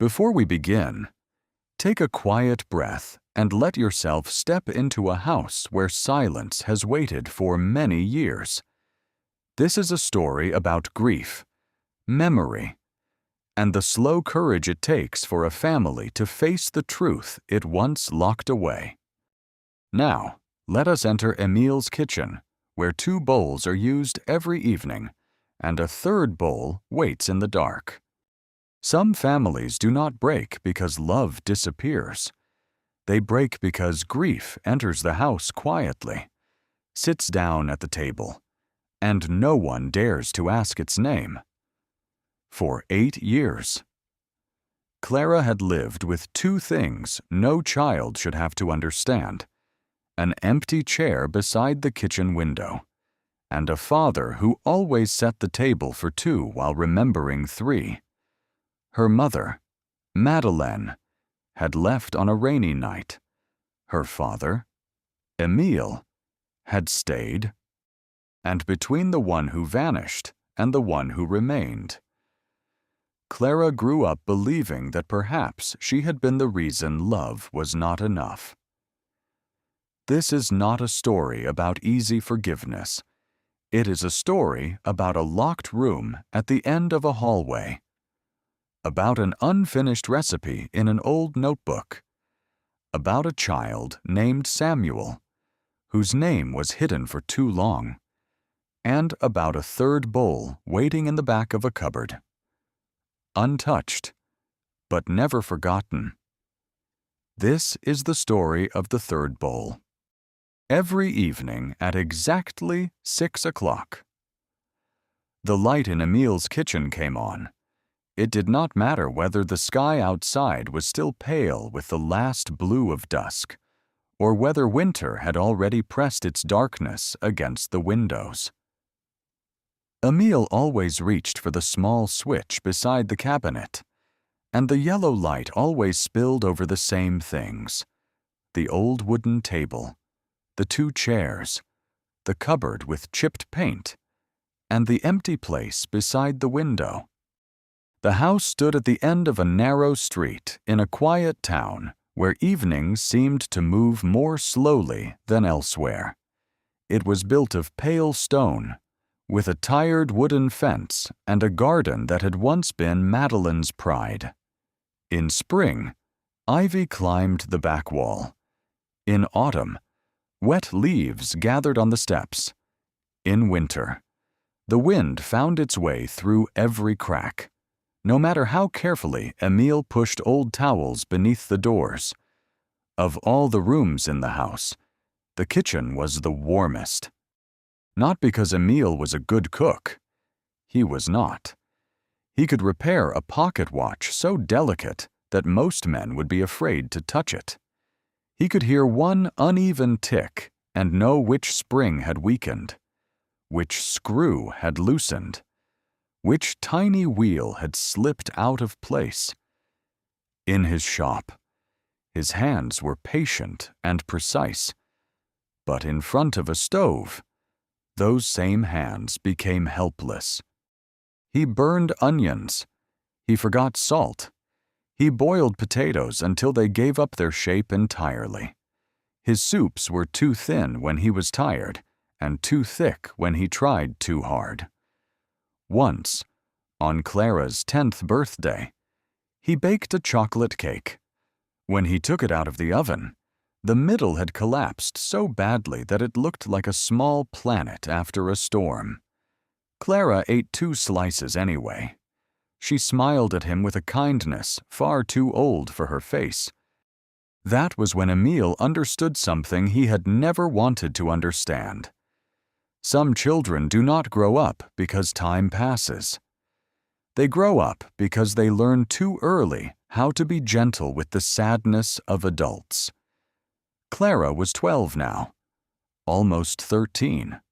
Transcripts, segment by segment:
Before we begin, take a quiet breath and let yourself step into a house where silence has waited for many years. This is a story about grief, memory, and the slow courage it takes for a family to face the truth it once locked away. Now, let us enter Emil's kitchen, where 2 bowls are used every evening, and a 3rd bowl waits in the dark. Some families do not break because love disappears. They break because grief enters the house quietly, sits down at the table, and no one dares to ask its name. For 8 years, Clara had lived with 2 things no child should have to understand: an empty chair beside the kitchen window, and a father who always set the table for 2 while remembering 3. Her mother, Madeleine, had left on a rainy night. Her father, Emile, had stayed. And between the one who vanished and the one who remained, Clara grew up believing that perhaps she had been the reason love was not enough. This is not a story about easy forgiveness. It is a story about a locked room at the end of a hallway, about an unfinished recipe in an old notebook, about a child named Samuel, whose name was hidden for too long, and about a 3rd bowl waiting in the back of a cupboard. Untouched, but never forgotten. This is the story of the 3rd bowl. Every evening at exactly 6 o'clock. The light in Emil's kitchen came on. It did not matter whether the sky outside was still pale with the last blue of dusk, or whether winter had already pressed its darkness against the windows. Emile always reached for the small switch beside the cabinet, and the yellow light always spilled over the same things: the old wooden table, the 2 chairs, the cupboard with chipped paint, and the empty place beside the window. The house stood at the end of a narrow street in a quiet town where evenings seemed to move more slowly than elsewhere. It was built of pale stone, with a tired wooden fence and a garden that had once been Madeleine's pride. In spring, ivy climbed the back wall. In autumn, wet leaves gathered on the steps. In winter, the wind found its way through every crack, no matter how carefully Emile pushed old towels beneath the doors. Of all the rooms in the house, the kitchen was the warmest. Not because Emile was a good cook. He was not. He could repair a pocket watch so delicate that most men would be afraid to touch it. He could hear one uneven tick and know which spring had weakened, which screw had loosened, which tiny wheel had slipped out of place. In his shop, his hands were patient and precise, but in front of a stove, those same hands became helpless. He burned onions. He forgot salt. He boiled potatoes until they gave up their shape entirely. His soups were too thin when he was tired, and too thick when he tried too hard. Once, on Clara's 10th birthday, he baked a chocolate cake. When he took it out of the oven, the middle had collapsed so badly that it looked like a small planet after a storm. Clara ate 2 slices anyway. She smiled at him with a kindness far too old for her face. That was when Emile understood something he had never wanted to understand. Some children do not grow up because time passes. They grow up because they learn too early how to be gentle with the sadness of adults. Clara was 12 now, almost 13.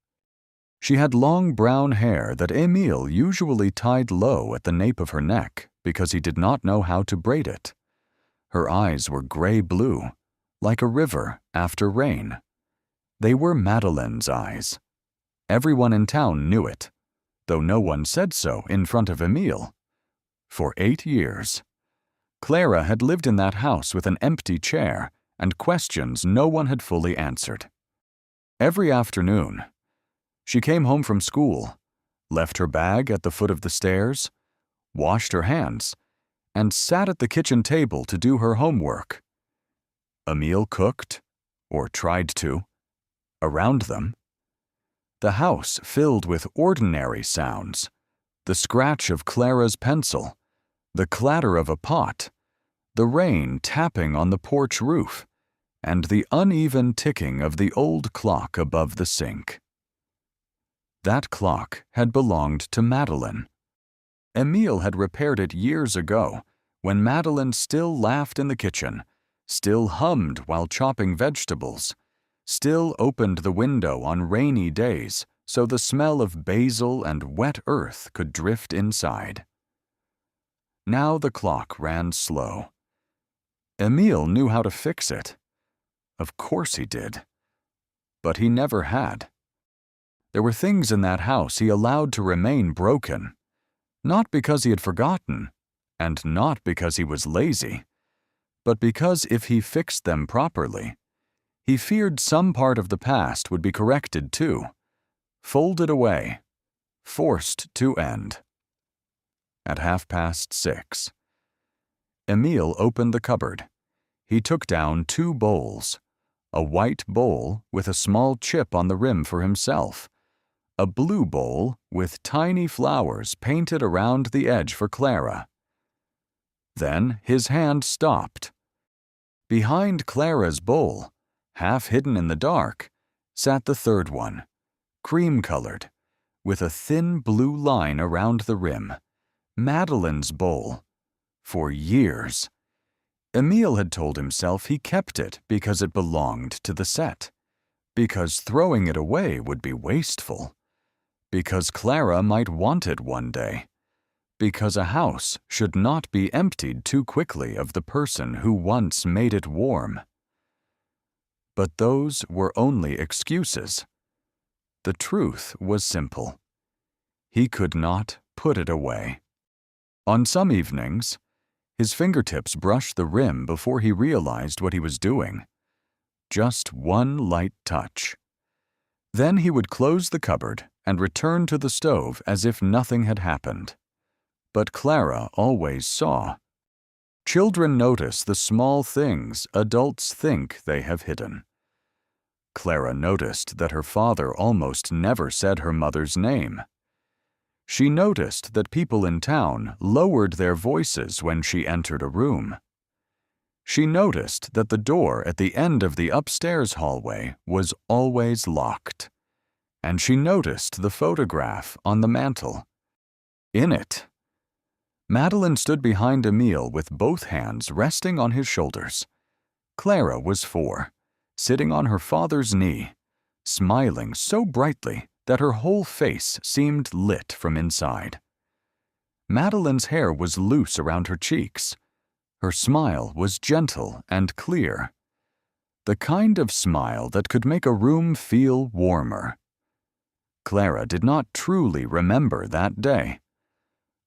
She had long brown hair that Emile usually tied low at the nape of her neck because he did not know how to braid it. Her eyes were gray-blue, like a river after rain. They were Madeleine's eyes. Everyone in town knew it, though no one said so in front of Emile. For 8 years, Clara had lived in that house with an empty chair and questions no one had fully answered. Every afternoon, she came home from school, left her bag at the foot of the stairs, washed her hands, and sat at the kitchen table to do her homework. A meal cooked, or tried to, around them. The house filled with ordinary sounds, the scratch of Clara's pencil, the clatter of a pot, the rain tapping on the porch roof, and the uneven ticking of the old clock above the sink. That clock had belonged to Madeline. Emile had repaired it years ago, when Madeline still laughed in the kitchen, still hummed while chopping vegetables, still opened the window on rainy days so the smell of basil and wet earth could drift inside. Now the clock ran slow. Emile knew how to fix it. Of course he did. But he never had. There were things in that house he allowed to remain broken, not because he had forgotten, and not because he was lazy, but because if he fixed them properly, he feared some part of the past would be corrected too, folded away, forced to end. At 6:30, Emile opened the cupboard. He took down 2 bowls, a white bowl with a small chip on the rim for himself, a blue bowl with tiny flowers painted around the edge for Clara. Then his hand stopped. Behind Clara's bowl, half hidden in the dark, sat the third one, cream-colored, with a thin blue line around the rim, Madeline's bowl. For years, Emile had told himself he kept it because it belonged to the set, because throwing it away would be wasteful, because Clara might want it one day, because a house should not be emptied too quickly of the person who once made it warm. But those were only excuses. The truth was simple. He could not put it away. On some evenings, his fingertips brushed the rim before he realized what he was doing. Just one light touch. Then he would close the cupboard and return to the stove as if nothing had happened. But Clara always saw. Children notice the small things adults think they have hidden. Clara noticed that her father almost never said her mother's name. She noticed that people in town lowered their voices when she entered a room. She noticed that the door at the end of the upstairs hallway was always locked. And she noticed the photograph on the mantel. In it, Madeline stood behind Emile with both hands resting on his shoulders. Clara was 4, sitting on her father's knee, smiling so brightly that her whole face seemed lit from inside. Madeline's hair was loose around her cheeks. Her smile was gentle and clear, the kind of smile that could make a room feel warmer. Clara did not truly remember that day.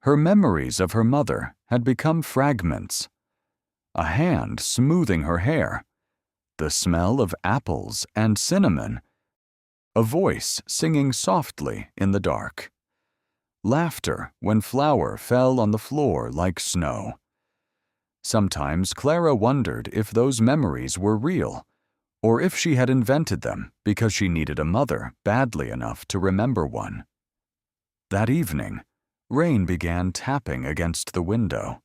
Her memories of her mother had become fragments. A hand smoothing her hair, the smell of apples and cinnamon, a voice singing softly in the dark, laughter when flour fell on the floor like snow. Sometimes Clara wondered if those memories were real, or if she had invented them because she needed a mother badly enough to remember one. That evening, rain began tapping against the window.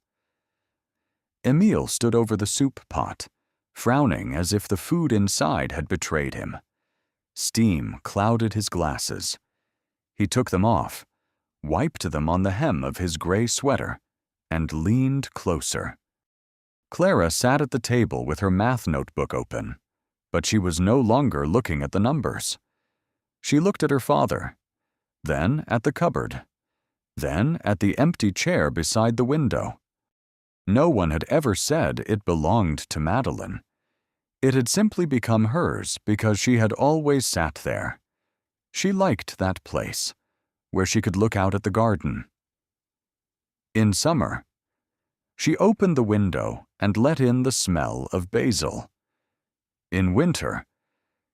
Emile stood over the soup pot, frowning as if the food inside had betrayed him. Steam clouded his glasses. He took them off, wiped them on the hem of his gray sweater, and leaned closer. Clara sat at the table with her math notebook open, but she was no longer looking at the numbers. She looked at her father, then at the cupboard, then at the empty chair beside the window. No one had ever said it belonged to Madeline. It had simply become hers because she had always sat there. She liked that place, where she could look out at the garden. In summer, She opened the window and let in the smell of basil. In winter,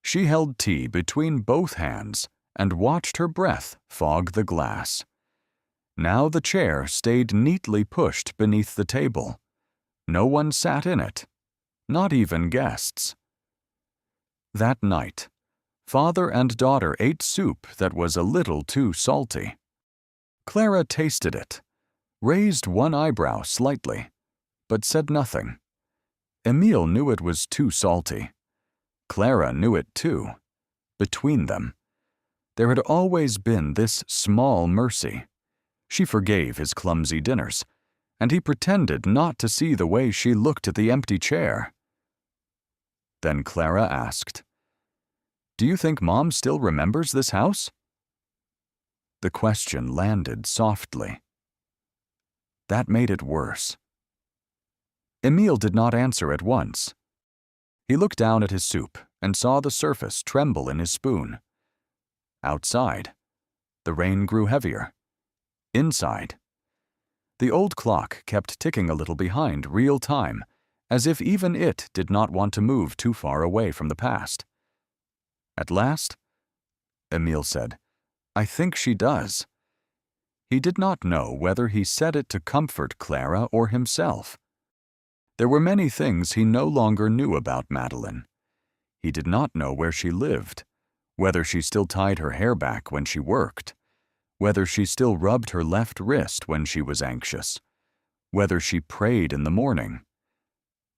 she held tea between both hands and watched her breath fog the glass. Now the chair stayed neatly pushed beneath the table. No one sat in it, not even guests. That night, father and daughter ate soup that was a little too salty. Clara tasted it, raised one eyebrow slightly, but said nothing. Emile knew it was too salty. Clara knew it too. Between them, there had always been this small mercy. She forgave his clumsy dinners, and he pretended not to see the way she looked at the empty chair. Then Clara asked, "Do you think Mom still remembers this house?" The question landed softly. That made it worse. Emile did not answer at once. He looked down at his soup and saw the surface tremble in his spoon. Outside, the rain grew heavier. Inside, the old clock kept ticking a little behind real time, as if even it did not want to move too far away from the past. At last, Emile said, "I think she does." He did not know whether he said it to comfort Clara or himself. There were many things he no longer knew about Madeline. He did not know where she lived, whether she still tied her hair back when she worked, whether she still rubbed her left wrist when she was anxious, whether she prayed in the morning.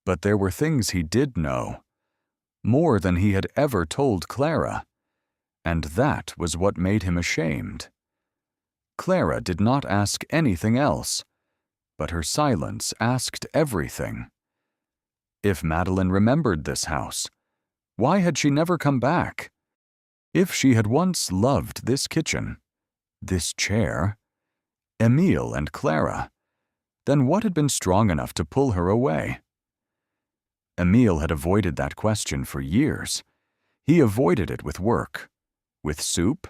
But there were things he did know, more than he had ever told Clara, and that was what made him ashamed. Clara did not ask anything else, but her silence asked everything. If Madeline remembered this house, why had she never come back? If she had once loved this kitchen, this chair, Emile and Clara, then what had been strong enough to pull her away? Emile had avoided that question for years. He avoided it with work, with soup,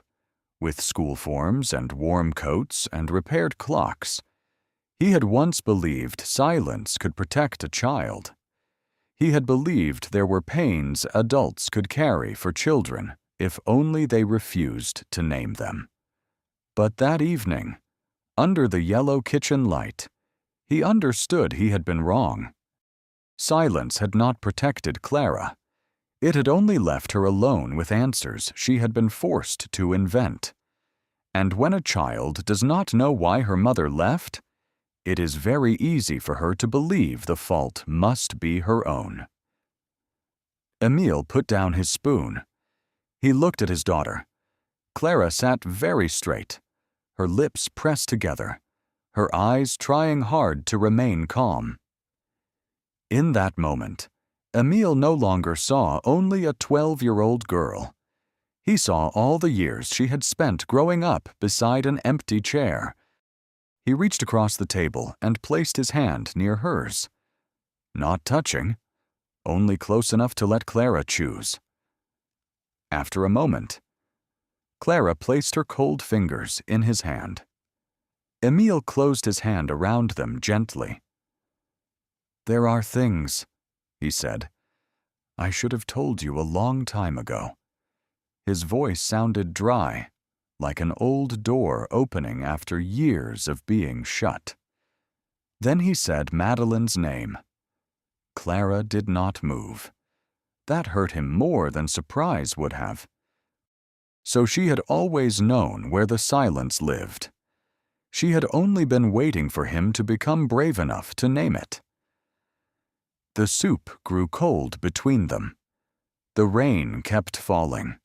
with school forms and warm coats and repaired clocks. He had once believed silence could protect a child. He had believed there were pains adults could carry for children if only they refused to name them. But that evening, under the yellow kitchen light, he understood he had been wrong. Silence had not protected Clara. It had only left her alone with answers she had been forced to invent. And when a child does not know why her mother left, it is very easy for her to believe the fault must be her own. Emile put down his spoon. He looked at his daughter. Clara sat very straight, her lips pressed together, her eyes trying hard to remain calm. In that moment, Emile no longer saw only a 12-year-old girl. He saw all the years she had spent growing up beside an empty chair. He reached across the table and placed his hand near hers. Not touching, only close enough to let Clara choose. After a moment, Clara placed her cold fingers in his hand. Emile closed his hand around them gently. "There are things," he said, "I should have told you a long time ago." His voice sounded dry, like an old door opening after years of being shut. Then he said Madeline's name. Clara did not move. That hurt him more than surprise would have. So she had always known where the silence lived. She had only been waiting for him to become brave enough to name it. The soup grew cold between them. The rain kept falling.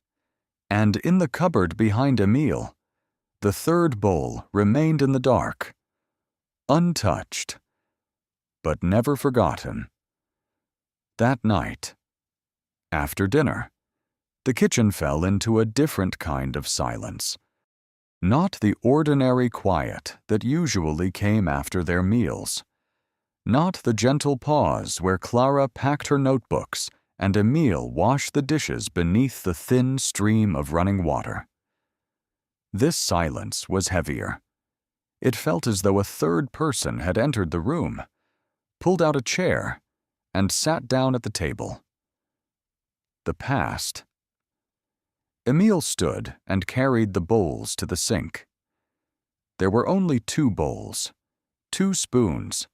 And in the cupboard behind Emile, the third bowl remained in the dark, untouched, but never forgotten. That night, after dinner, the kitchen fell into a different kind of silence. Not the ordinary quiet that usually came after their meals. Not the gentle pause where Clara packed her notebooks and Emile washed the dishes beneath the thin stream of running water. This silence was heavier. It felt as though a third person had entered the room, pulled out a chair, and sat down at the table. The past. Emil stood and carried the bowls to the sink. There were only 2 bowls, 2 spoons,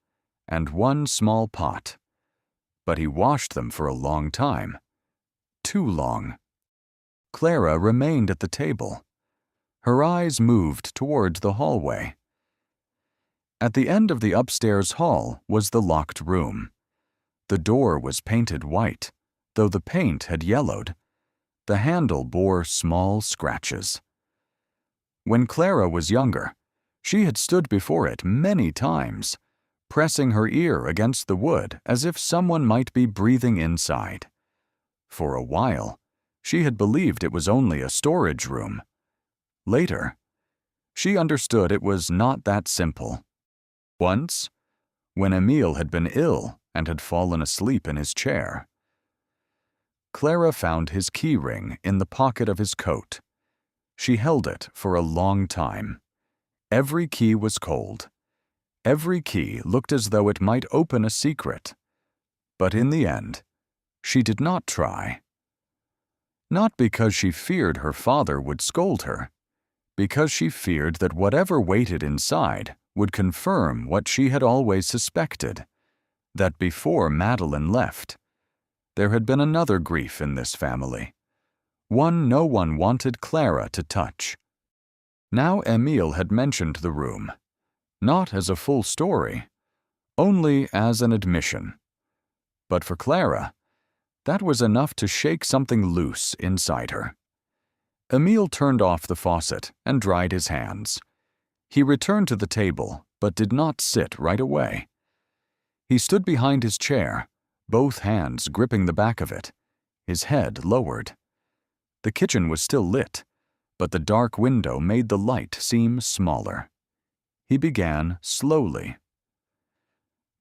and 1 small pot. But he washed them for a long time. Too long. Clara remained at the table. Her eyes moved toward the hallway. At the end of the upstairs hall was the locked room. The door was painted white, though the paint had yellowed. The handle bore small scratches. When Clara was younger, she had stood before it many times, pressing her ear against the wood as if someone might be breathing inside. For a while, she had believed it was only a storage room. Later, she understood it was not that simple. Once, when Emil had been ill and had fallen asleep in his chair, Clara found his key ring in the pocket of his coat. She held it for a long time. Every key was cold. Every key looked as though it might open a secret. But in the end, she did not try. Not because she feared her father would scold her, because she feared that whatever waited inside would confirm what she had always suspected, that before Madeline left, there had been another grief in this family, one no one wanted Clara to touch. Now Emil had mentioned the room, not as a full story, only as an admission. But for Clara, that was enough to shake something loose inside her. Emil turned off the faucet and dried his hands. He returned to the table, but did not sit right away. He stood behind his chair, both hands gripping the back of it, his head lowered. The kitchen was still lit, but the dark window made the light seem smaller. He began slowly.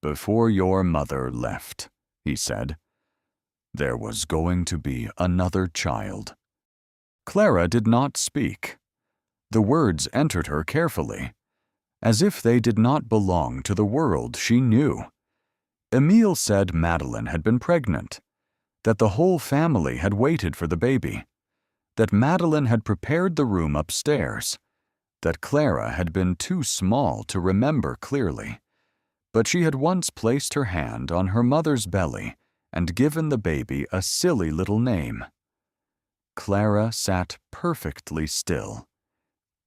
"Before your mother left," he said, "there was going to be another child." Clara did not speak. The words entered her carefully, as if they did not belong to the world she knew. Emil said Madeline had been pregnant, that the whole family had waited for the baby, that Madeline had prepared the room upstairs, that Clara had been too small to remember clearly, but she had once placed her hand on her mother's belly and given the baby a silly little name. Clara sat perfectly still.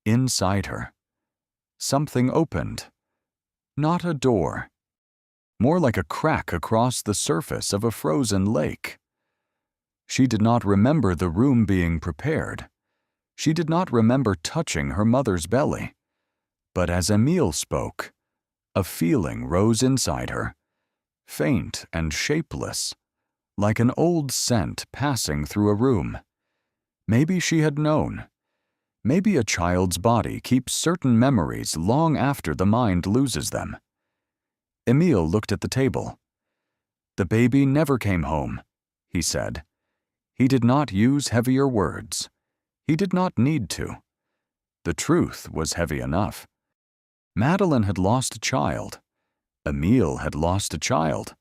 Inside her, something opened. Not a door. More like a crack across the surface of a frozen lake. She did not remember the room being prepared. She did not remember touching her mother's belly. But as Emil spoke, a feeling rose inside her, faint and shapeless, like an old scent passing through a room. Maybe she had known. Maybe a child's body keeps certain memories long after the mind loses them. Emil looked at the table. "The baby never came home," he said. He did not use heavier words. He did not need to. The truth was heavy enough. Madeline had lost a child. Emil had lost a child.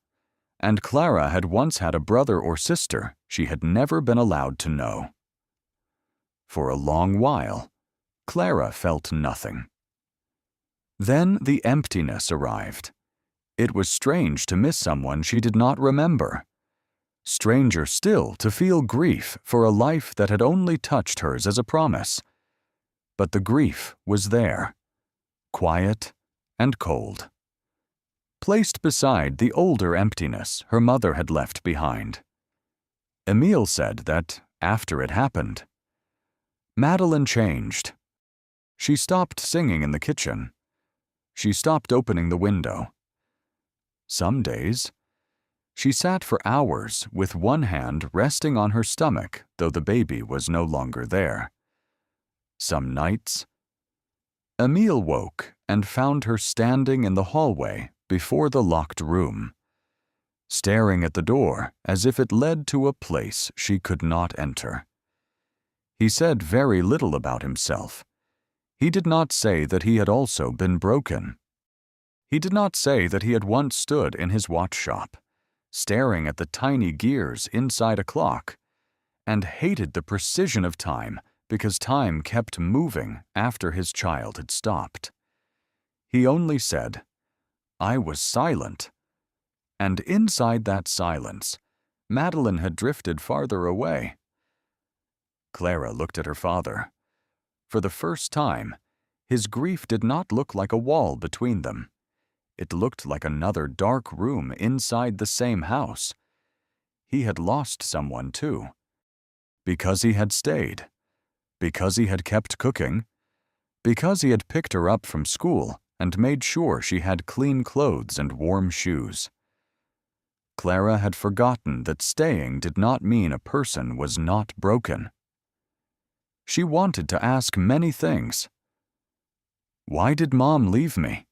And Clara had once had a brother or sister she had never been allowed to know. For a long while, Clara felt nothing. Then the emptiness arrived. It was strange to miss someone she did not remember. Stranger still to feel grief for a life that had only touched hers as a promise. But the grief was there, quiet and cold, placed beside the older emptiness her mother had left behind. Emil said that, after it happened, Madeline changed. She stopped singing in the kitchen. She stopped opening the window. Some days, she sat for hours with one hand resting on her stomach, though the baby was no longer there. Some nights, Emil woke and found her standing in the hallway before the locked room, staring at the door as if it led to a place she could not enter. He said very little about himself. He did not say that he had also been broken. He did not say that he had once stood in his watch shop, staring at the tiny gears inside a clock, and hated the precision of time because time kept moving after his child had stopped. He only said, "I was silent." And inside that silence, Madeline had drifted farther away. Clara looked at her father. For the first time, his grief did not look like a wall between them. It looked like another dark room inside the same house. He had lost someone too. Because he had stayed. Because he had kept cooking. Because he had picked her up from school and made sure she had clean clothes and warm shoes. Clara had forgotten that staying did not mean a person was not broken. She wanted to ask many things. Why did Mom leave me?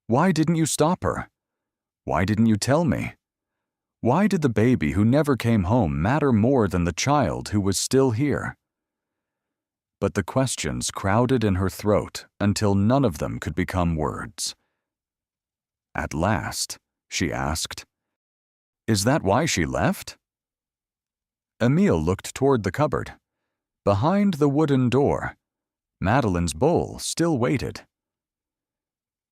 Why didn't you stop her? Why didn't you tell me? Why did the baby who never came home matter more than the child who was still here? But the questions crowded in her throat until none of them could become words. At last, she asked, "Is that why she left?" Emile looked toward the cupboard. Behind the wooden door, Madeline's bowl still waited.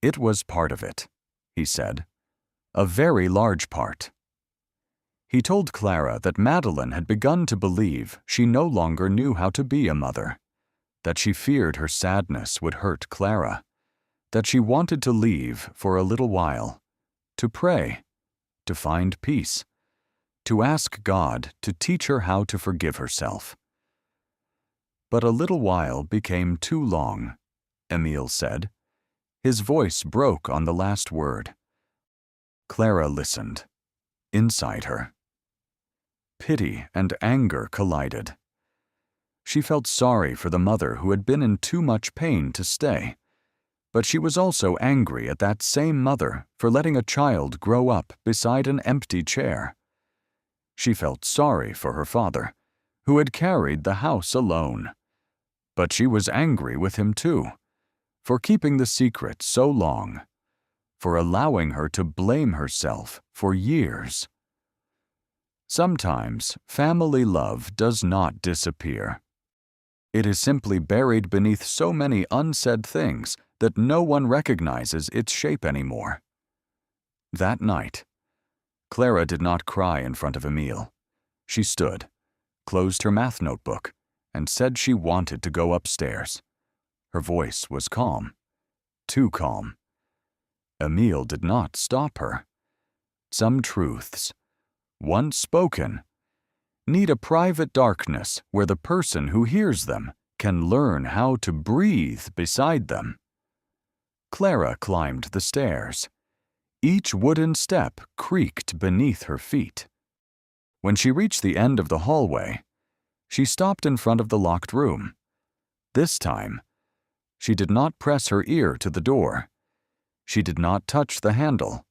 "It was part of it," he said. "A very large part." He told Clara that Madeline had begun to believe she no longer knew how to be a mother, that she feared her sadness would hurt Clara, that she wanted to leave for a little while, to pray, to find peace, to ask God to teach her how to forgive herself. But a little while became too long, Emile said. His voice broke on the last word. Clara listened. Inside her, pity and anger collided. She felt sorry for the mother who had been in too much pain to stay, but she was also angry at that same mother for letting a child grow up beside an empty chair. She felt sorry for her father, who had carried the house alone. But she was angry with him too, for keeping the secret so long, for allowing her to blame herself for years. Sometimes family love does not disappear. It is simply buried beneath so many unsaid things that no one recognizes its shape anymore. That night, Clara did not cry in front of Emile. She stood, closed her math notebook, and said she wanted to go upstairs. Her voice was calm, too calm. Emile did not stop her. Some truths, once spoken, need a private darkness where the person who hears them can learn how to breathe beside them. Clara climbed the stairs. Each wooden step creaked beneath her feet. When she reached the end of the hallway, she stopped in front of the locked room. This time, she did not press her ear to the door. She did not touch the handle.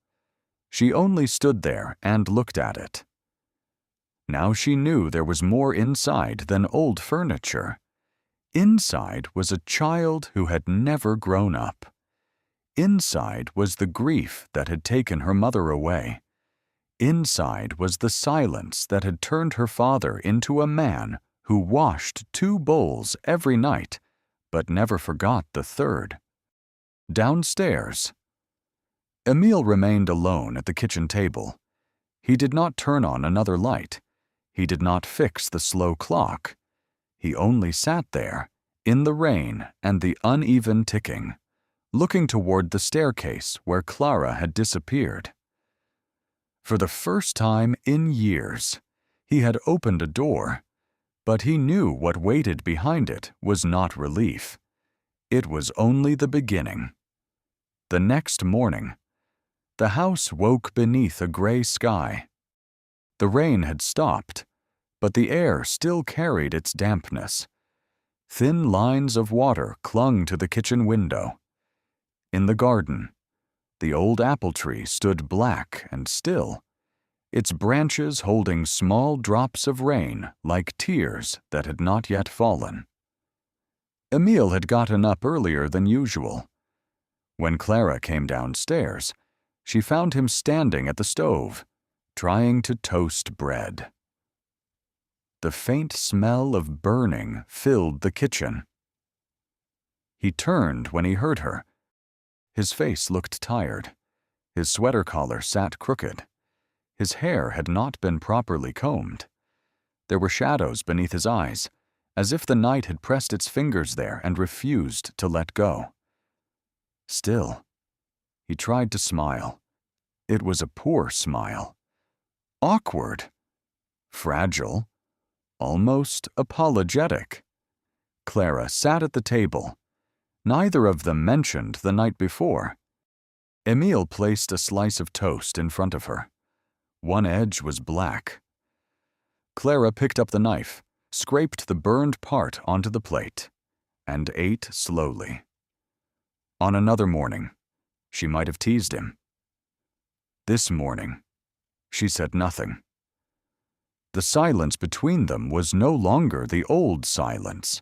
She only stood there and looked at it. Now she knew there was more inside than old furniture. Inside was a child who had never grown up. Inside was the grief that had taken her mother away. Inside was the silence that had turned her father into a man who washed 2 bowls every night, but never forgot the third. Downstairs, Emile remained alone at the kitchen table. He did not turn on another light. He did not fix the slow clock. He only sat there, in the rain and the uneven ticking, looking toward the staircase where Clara had disappeared. For the first time in years, he had opened a door, but he knew what waited behind it was not relief. It was only the beginning. The next morning, the house woke beneath a gray sky. The rain had stopped, but the air still carried its dampness. Thin lines of water clung to the kitchen window. In the garden, the old apple tree stood black and still, its branches holding small drops of rain like tears that had not yet fallen. Emile had gotten up earlier than usual. When Clara came downstairs, she found him standing at the stove, trying to toast bread. The faint smell of burning filled the kitchen. He turned when he heard her. His face looked tired. His sweater collar sat crooked. His hair had not been properly combed. There were shadows beneath his eyes, as if the night had pressed its fingers there and refused to let go. Still, he tried to smile. It was a poor smile. Awkward. Fragile. Almost apologetic. Clara sat at the table. Neither of them mentioned the night before. Emile placed a slice of toast in front of her. One edge was black. Clara picked up the knife, scraped the burned part onto the plate, and ate slowly. On another morning, she might have teased him. This morning, she said nothing. The silence between them was no longer the old silence.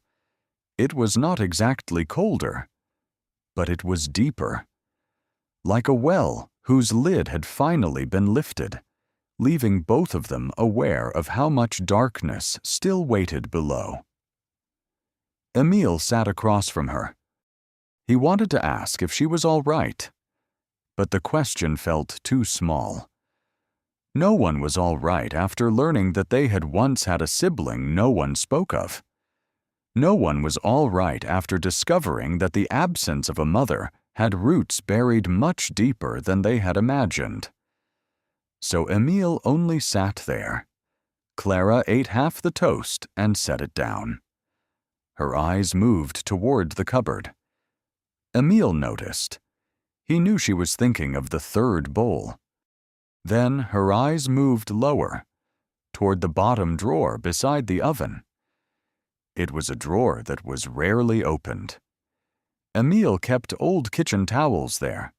It was not exactly colder, but it was deeper. Like a well whose lid had finally been lifted, leaving both of them aware of how much darkness still waited below. Emile sat across from her. He wanted to ask if she was all right, but the question felt too small. No one was all right after learning that they had once had a sibling no one spoke of. No one was all right after discovering that the absence of a mother had roots buried much deeper than they had imagined. So Emile only sat there. Clara ate half the toast and set it down. Her eyes moved toward the cupboard. Emile noticed. He knew she was thinking of the third bowl. Then her eyes moved lower, toward the bottom drawer beside the oven. It was a drawer that was rarely opened. Emile kept old kitchen towels there,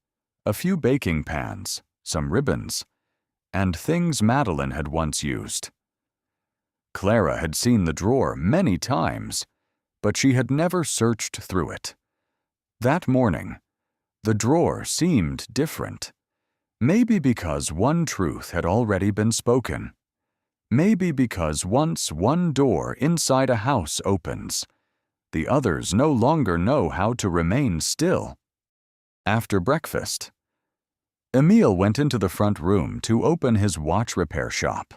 a few baking pans, some ribbons, and things Madeline had once used. Clara had seen the drawer many times, but she had never searched through it. That morning, the drawer seemed different. Maybe because one truth had already been spoken. Maybe because once one door inside a house opens, the others no longer know how to remain still. After breakfast, Emile went into the front room to open his watch repair shop.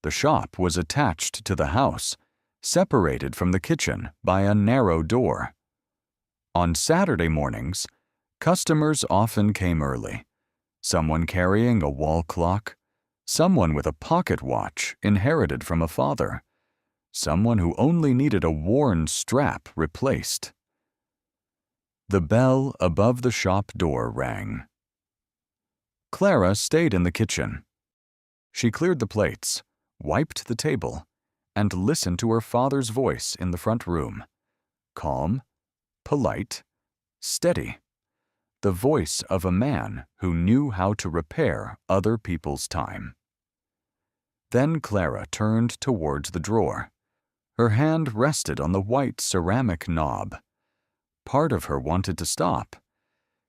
The shop was attached to the house, separated from the kitchen by a narrow door. On Saturday mornings, customers often came early. Someone carrying a wall clock, someone with a pocket watch inherited from a father, someone who only needed a worn strap replaced. The bell above the shop door rang. Clara stayed in the kitchen. She cleared the plates, wiped the table, and listened to her father's voice in the front room. Calm, polite, steady. The voice of a man who knew how to repair other people's time. Then Clara turned towards the drawer. Her hand rested on the white ceramic knob. Part of her wanted to stop.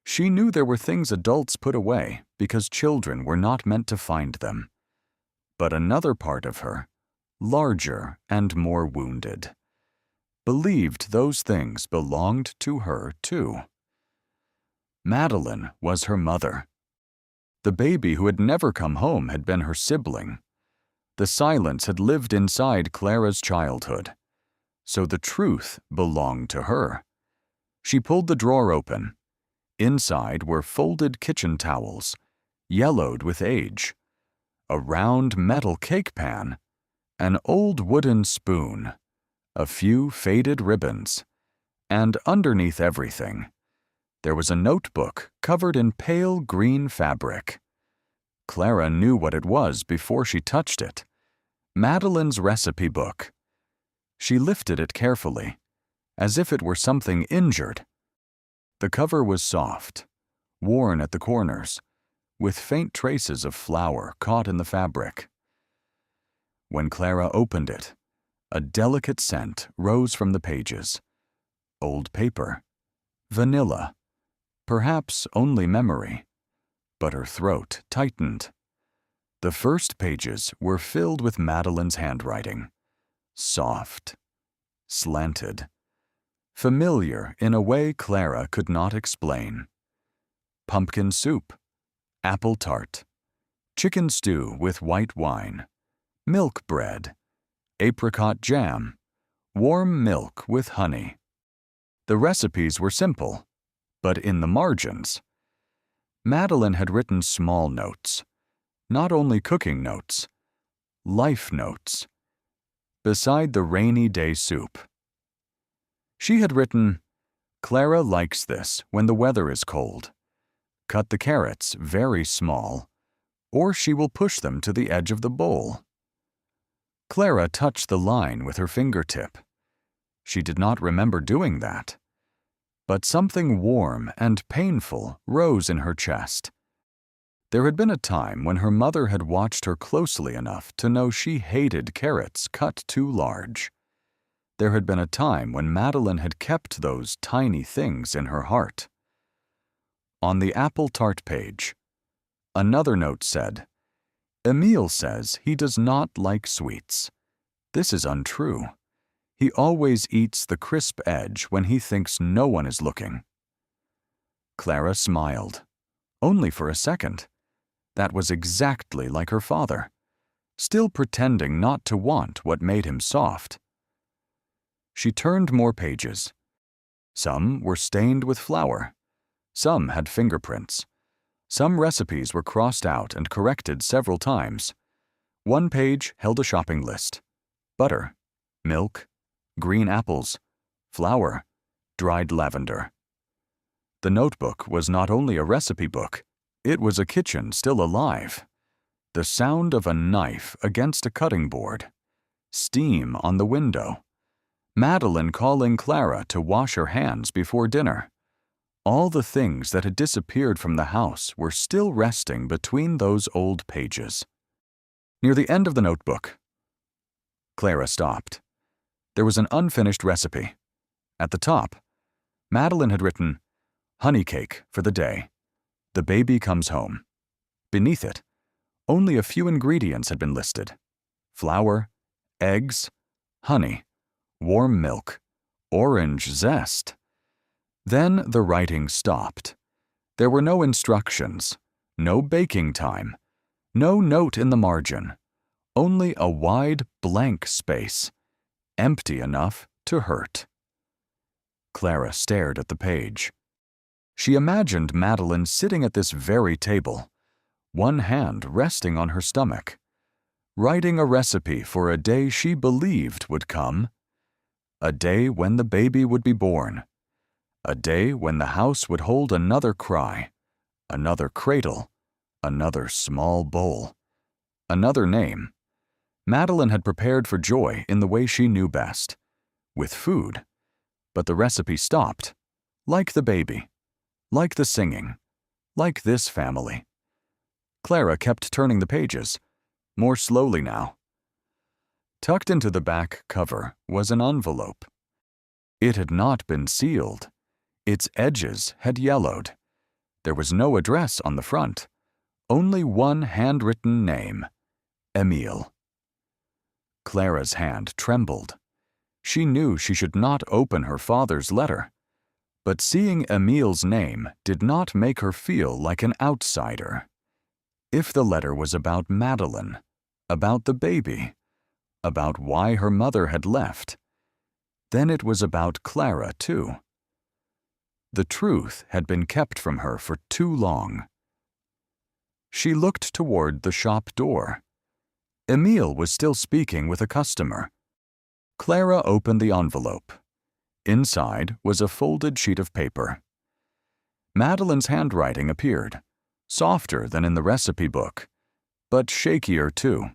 She knew there were things adults put away because children were not meant to find them. But another part of her, larger and more wounded, believed those things belonged to her too. Madeline was her mother. The baby who had never come home had been her sibling. The silence had lived inside Clara's childhood. So the truth belonged to her. She pulled the drawer open. Inside were folded kitchen towels, yellowed with age, a round metal cake pan, an old wooden spoon, a few faded ribbons, and underneath everything, there was a notebook covered in pale green fabric. Clara knew what it was before she touched it. Madeline's recipe book. She lifted it carefully, as if it were something injured. The cover was soft, worn at the corners, with faint traces of flour caught in the fabric. When Clara opened it, a delicate scent rose from the pages. Old paper, vanilla, perhaps only memory, but her throat tightened. The first pages were filled with Madeline's handwriting, soft, slanted, familiar in a way Clara could not explain. Pumpkin soup, apple tart, chicken stew with white wine, milk bread, apricot jam, warm milk with honey. The recipes were simple, but in the margins, Madeline had written small notes, not only cooking notes, life notes, beside the rainy day soup. She had written, "Clara likes this when the weather is cold. Cut the carrots very small, or she will push them to the edge of the bowl." Clara touched the line with her fingertip. She did not remember doing that. But something warm and painful rose in her chest. There had been a time when her mother had watched her closely enough to know she hated carrots cut too large. There had been a time when Madeline had kept those tiny things in her heart. On the apple tart page, another note said, "Emile says he does not like sweets. This is untrue. He always eats the crisp edge when he thinks no one is looking." Clara smiled, only for a second. That was exactly like her father, still pretending not to want what made him soft. She turned more pages. Some were stained with flour. Some had fingerprints. Some recipes were crossed out and corrected several times. One page held a shopping list: butter, milk, green apples, flour, dried lavender. The notebook was not only a recipe book, it was a kitchen still alive. The sound of a knife against a cutting board, steam on the window, Madeline calling Clara to wash her hands before dinner. All the things that had disappeared from the house were still resting between those old pages. Near the end of the notebook, Clara stopped. There was an unfinished recipe. At the top, Madeline had written, "Honey cake for the day. The baby comes home." Beneath it, only a few ingredients had been listed: flour, eggs, honey, warm milk, orange zest. Then the writing stopped. There were no instructions, no baking time, no note in the margin, only a wide blank space, empty enough to hurt. Clara stared at the page. She imagined Madeline sitting at this very table, one hand resting on her stomach, writing a recipe for a day she believed would come, a day when the baby would be born, a day when the house would hold another cry, another cradle, another small bowl, another name. Madeline had prepared for joy in the way she knew best, with food, but the recipe stopped, like the baby, like the singing, like this family. Clara kept turning the pages, more slowly now. Tucked into the back cover was an envelope. It had not been sealed. Its edges had yellowed. There was no address on the front, only one handwritten name: Emile. Clara's hand trembled. She knew she should not open her father's letter, but seeing Emile's name did not make her feel like an outsider. If the letter was about Madeline, about the baby, about why her mother had left, then it was about Clara too. The truth had been kept from her for too long. She looked toward the shop door. Emile was still speaking with a customer. Clara opened the envelope. Inside was a folded sheet of paper. Madeline's handwriting appeared, softer than in the recipe book, but shakier too.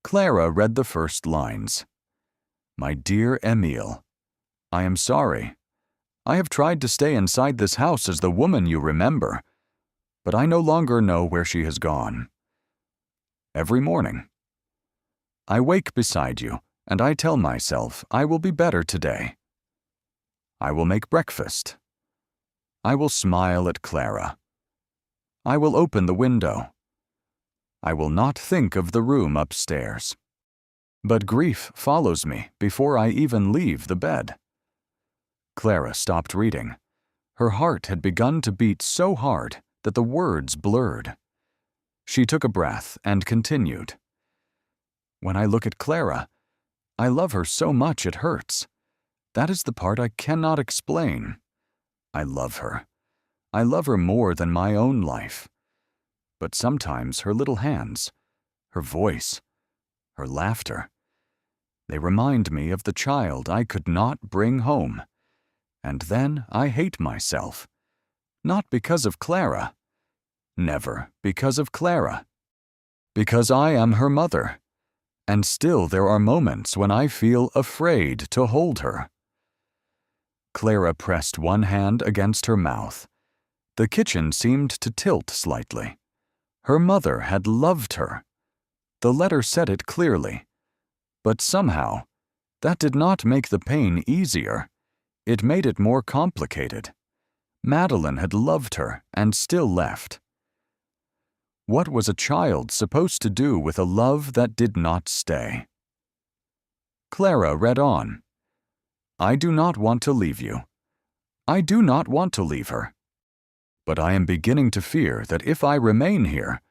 Clara read the first lines. "My dear Emile, I am sorry. I have tried to stay inside this house as the woman you remember, but I no longer know where she has gone. Every morning, I wake beside you and I tell myself I will be better today. I will make breakfast. I will smile at Clara. I will open the window. I will not think of the room upstairs. But grief follows me before I even leave the bed. Clara stopped reading. Her heart had begun to beat so hard that the words blurred. She took a breath and continued. When I look at Clara, I love her so much it hurts. That is the part I cannot explain. I love her. I love her more than my own life. But sometimes her little hands, her voice, her laughter, they remind me of the child I could not bring home. And then I hate myself. Not because of Clara. Never because of Clara. Because I am her mother. And still there are moments when I feel afraid to hold her. Clara pressed one hand against her mouth. The kitchen seemed to tilt slightly. Her mother had loved her. The letter said it clearly. But somehow, that did not make the pain easier. It made it more complicated. Madeline had loved her and still left. What was a child supposed to do with a love that did not stay? Clara read on. I do not want to leave you. I do not want to leave her. But I am beginning to fear that if I remain here,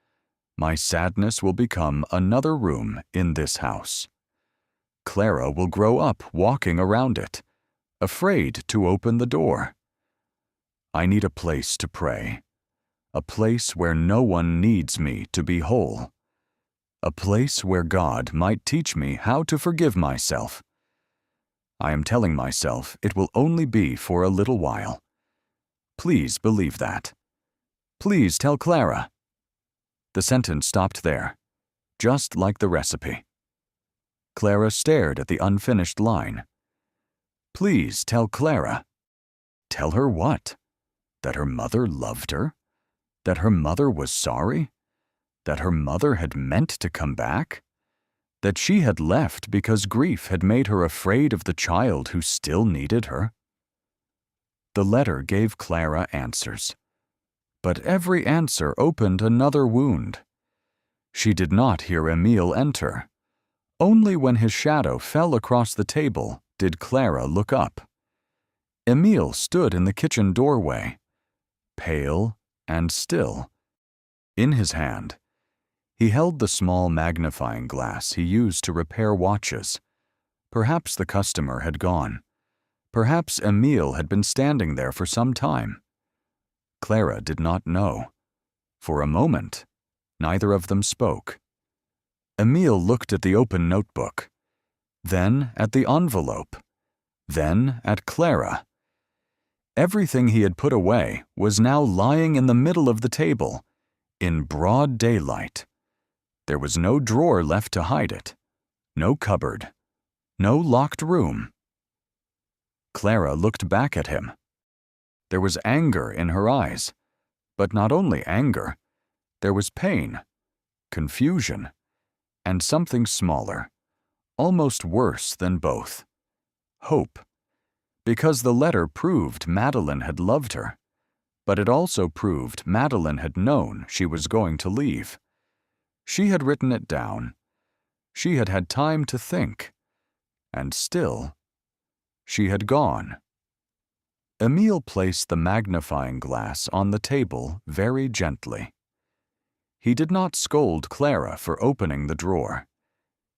my sadness will become another room in this house. Clara will grow up walking around it, afraid to open the door. I need a place to pray, a place where no one needs me to be whole, a place where God might teach me how to forgive myself. I am telling myself it will only be for a little while. Please believe that. Please tell Clara. The sentence stopped there, just like the recipe. Clara stared at the unfinished line. Please tell Clara. Tell her what? That her mother loved her? That her mother was sorry? That her mother had meant to come back? That she had left because grief had made her afraid of the child who still needed her? The letter gave Clara answers. But every answer opened another wound. She did not hear Emile enter. Only when his shadow fell across the table did Clara look up. Emile stood in the kitchen doorway, pale and still. In his hand, he held the small magnifying glass he used to repair watches. Perhaps the customer had gone. Perhaps Emile had been standing there for some time. Clara did not know. For a moment, neither of them spoke. Emile looked at the open notebook, then at the envelope, then at Clara. Everything he had put away was now lying in the middle of the table, in broad daylight. There was no drawer left to hide it, no cupboard, no locked room. Clara looked back at him. There was anger in her eyes, but not only anger. There was pain, confusion, and something smaller, almost worse than both. Hope. Because the letter proved Madeline had loved her, but it also proved Madeline had known she was going to leave. She had written it down. She had had time to think. And still, she had gone. Emile placed the magnifying glass on the table very gently. He did not scold Clara for opening the drawer.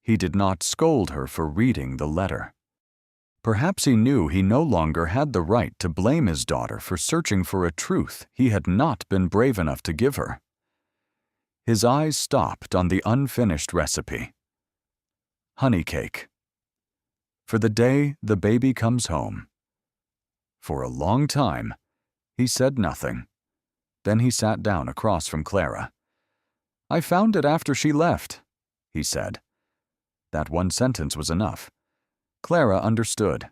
He did not scold her for reading the letter. Perhaps he knew he no longer had the right to blame his daughter for searching for a truth he had not been brave enough to give her. His eyes stopped on the unfinished recipe. Honey cake. For the day the baby comes home. For a long time, he said nothing. Then he sat down across from Clara. I found it after she left, he said. That one sentence was enough. Clara understood.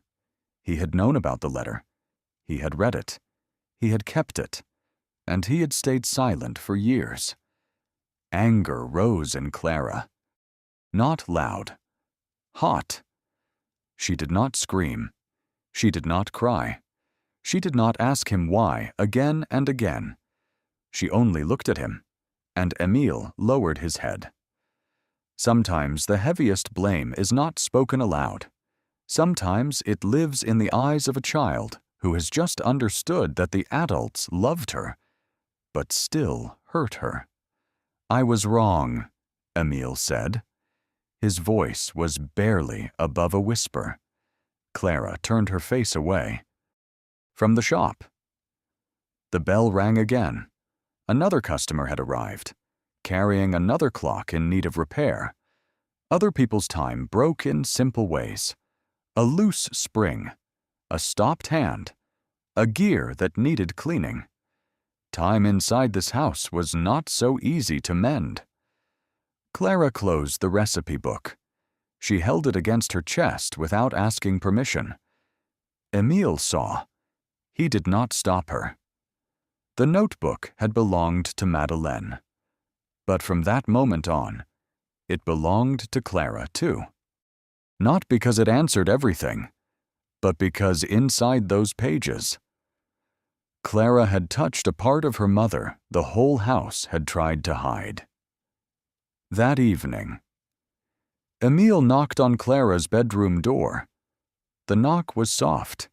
He had known about the letter. He had read it. He had kept it. And he had stayed silent for years. Anger rose in Clara. Not loud. Hot. She did not scream. She did not cry. She did not ask him why again and again. She only looked at him, and Emile lowered his head. Sometimes the heaviest blame is not spoken aloud. Sometimes it lives in the eyes of a child who has just understood that the adults loved her, but still hurt her. "I was wrong," Emile said. His voice was barely above a whisper. Clara turned her face away. From the shop. The bell rang again. Another customer had arrived, carrying another clock in need of repair. Other people's time broke in simple ways. A loose spring, a stopped hand, a gear that needed cleaning. Time inside this house was not so easy to mend. Clara closed the recipe book. She held it against her chest without asking permission. Emile saw. He did not stop her. The notebook had belonged to Madeleine. But from that moment on, it belonged to Clara too. Not because it answered everything, but because inside those pages, Clara had touched a part of her mother the whole house had tried to hide. That evening, Emile knocked on Clara's bedroom door. The knock was soft.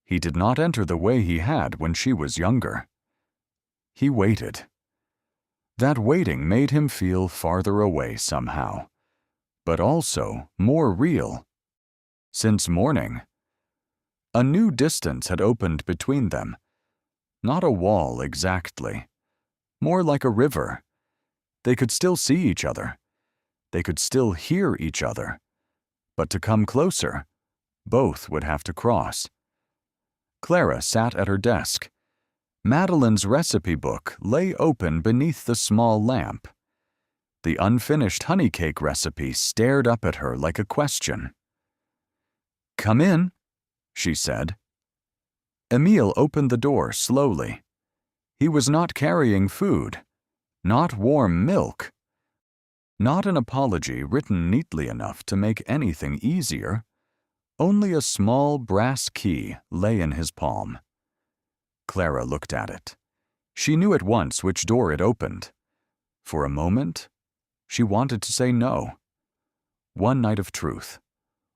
He did not enter the way he had when she was younger. He waited. That waiting made him feel farther away somehow, but also more real. Since morning, a new distance had opened between them. Not a wall exactly, more like a river. They could still see each other. They could still hear each other. But to come closer, both would have to cross. Clara sat at her desk. Madeleine's recipe book lay open beneath the small lamp. The unfinished honey cake recipe stared up at her like a question. "Come in," she said. Emile opened the door slowly. He was not carrying food, not warm milk, not an apology written neatly enough to make anything easier. Only a small brass key lay in his palm. Clara looked at it. She knew at once which door it opened. For a moment, she wanted to say no. One night of truth,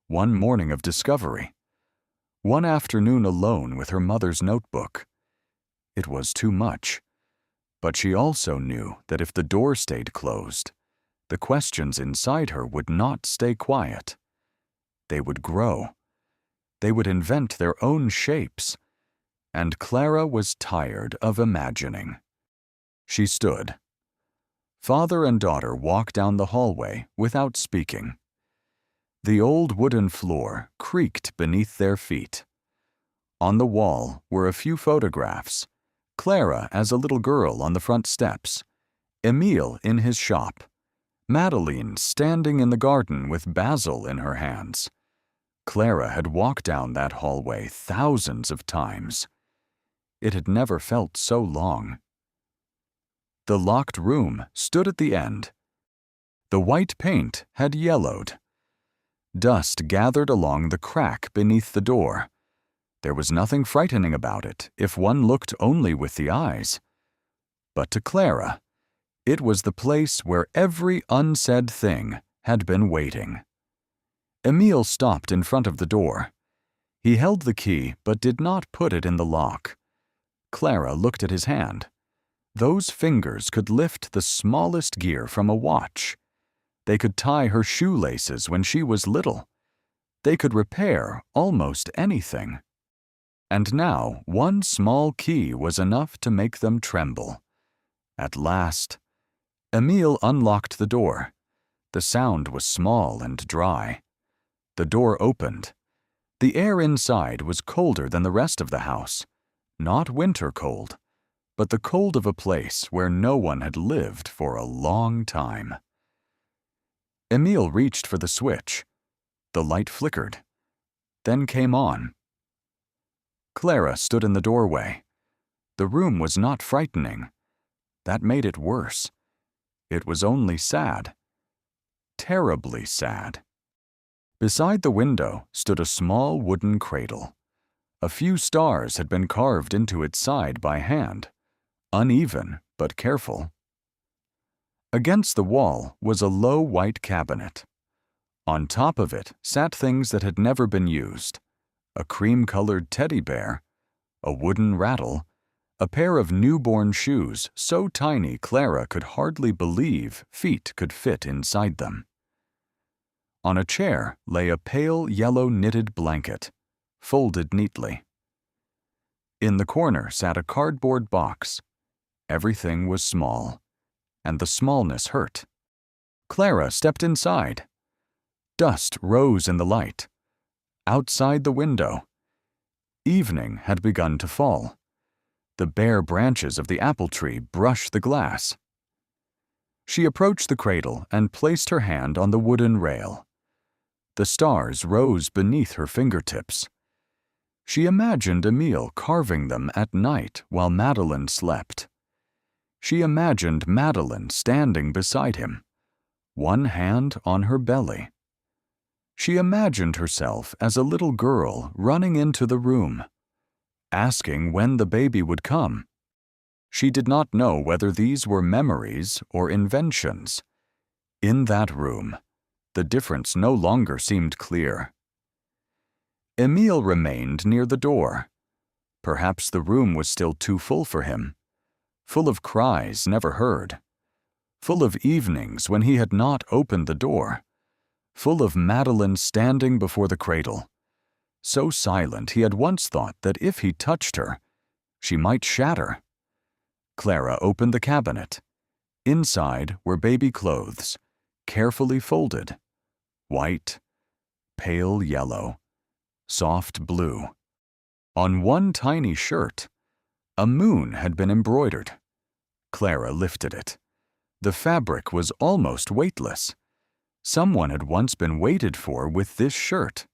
one morning of discovery, one afternoon alone with her mother's notebook. It was too much. But she also knew that if the door stayed closed, the questions inside her would not stay quiet. They would grow. They would invent their own shapes. And Clara was tired of imagining. She stood. Father and daughter walked down the hallway without speaking. The old wooden floor creaked beneath their feet. On the wall were a few photographs. Clara as a little girl on the front steps, Emile in his shop, Madeleine standing in the garden with basil in her hands. Clara had walked down that hallway thousands of times. It had never felt so long. The locked room stood at the end. The white paint had yellowed. Dust gathered along the crack beneath the door. There was nothing frightening about it if one looked only with the eyes. But to Clara, it was the place where every unsaid thing had been waiting. Emile stopped in front of the door. He held the key but did not put it in the lock. Clara looked at his hand. Those fingers could lift the smallest gear from a watch. They could tie her shoelaces when she was little. They could repair almost anything. And now one small key was enough to make them tremble. At last, Emile unlocked the door. The sound was small and dry. The door opened. The air inside was colder than the rest of the house. Not winter cold, but the cold of a place where no one had lived for a long time. Emile reached for the switch. The light flickered, then came on. Clara stood in the doorway. The room was not frightening. That made it worse. It was only sad. Terribly sad. Beside the window stood a small wooden cradle. A few stars had been carved into its side by hand, uneven but careful. Against the wall was a low white cabinet. On top of it sat things that had never been used: a cream-colored teddy bear, a wooden rattle, a pair of newborn shoes so tiny Clara could hardly believe feet could fit inside them. On a chair lay a pale yellow knitted blanket, folded neatly. In the corner sat a cardboard box. Everything was small, and the smallness hurt. Clara stepped inside. Dust rose in the light. Outside the window, evening had begun to fall. The bare branches of the apple tree brushed the glass. She approached the cradle and placed her hand on the wooden rail. The stars rose beneath her fingertips. She imagined Emile carving them at night while Madeleine slept. She imagined Madeleine standing beside him, one hand on her belly. She imagined herself as a little girl running into the room, asking when the baby would come. She did not know whether these were memories or inventions. In that room, the difference no longer seemed clear. Emile remained near the door. Perhaps the room was still too full for him, full of cries never heard, full of evenings when he had not opened the door, full of Madeleine standing before the cradle, so silent he had once thought that if he touched her, she might shatter. Clara opened the cabinet. Inside were baby clothes, carefully folded, white, pale yellow, soft blue. On one tiny shirt, a moon had been embroidered. Clara lifted it. The fabric was almost weightless. Someone had once been waited for with this shirt.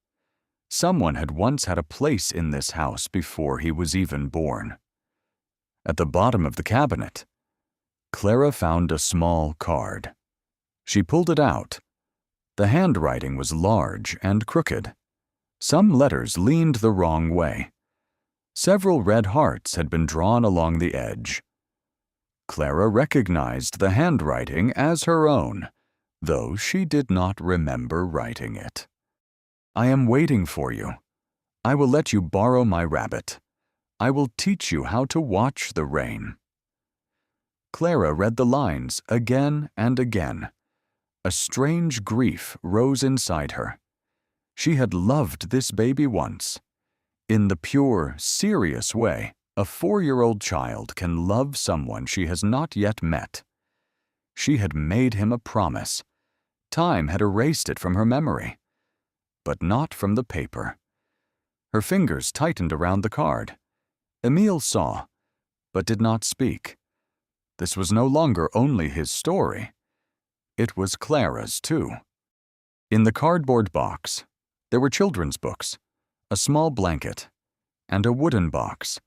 Someone had once had a place in this house before he was even born. At the bottom of the cabinet, Clara found a small card. She pulled it out. The handwriting was large and crooked. Some letters leaned the wrong way. Several red hearts had been drawn along the edge. Clara recognized the handwriting as her own, though she did not remember writing it. "I am waiting for you. I will let you borrow my rabbit. I will teach you how to watch the rain." Clara read the lines again and again. A strange grief rose inside her. She had loved this baby once. In the pure, serious way a 4-year-old child can love someone she has not yet met. She had made him a promise. Time had erased it from her memory, but not from the paper. Her fingers tightened around the card. Emile saw, but did not speak. This was no longer only his story. It was Clara's, too. In the cardboard box, there were children's books, a small blanket, and a wooden box.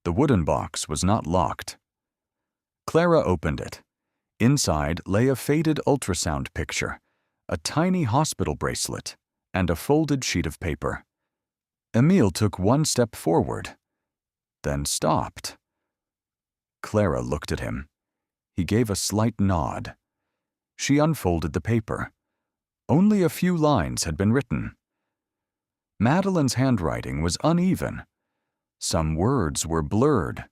The wooden box was not locked. Clara opened it. Inside lay a faded ultrasound picture, a tiny hospital bracelet, and a folded sheet of paper. Emile took one step forward, then stopped. Clara looked at him. He gave a slight nod. She unfolded the paper. Only a few lines had been written. Madeleine's handwriting was uneven. Some words were blurred,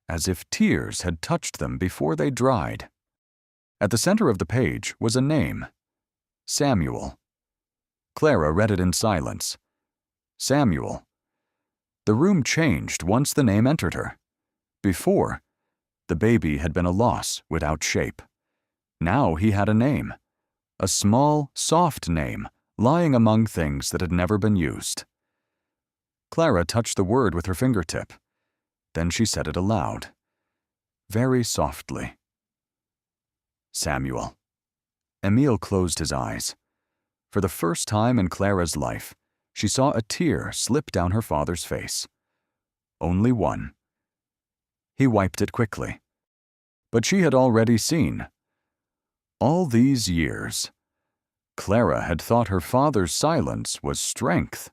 as if tears had touched them before they dried. At the center of the page was a name: Samuel. Clara read it in silence. Samuel. The room changed once the name entered her. Before, the baby had been a loss without shape. Now he had a name, a small, soft name lying among things that had never been used. Clara touched the word with her fingertip. Then she said it aloud, very softly. Samuel. Emile closed his eyes. For the first time in Clara's life, she saw a tear slip down her father's face. Only one. He wiped it quickly. But she had already seen. All these years, Clara had thought her father's silence was strength.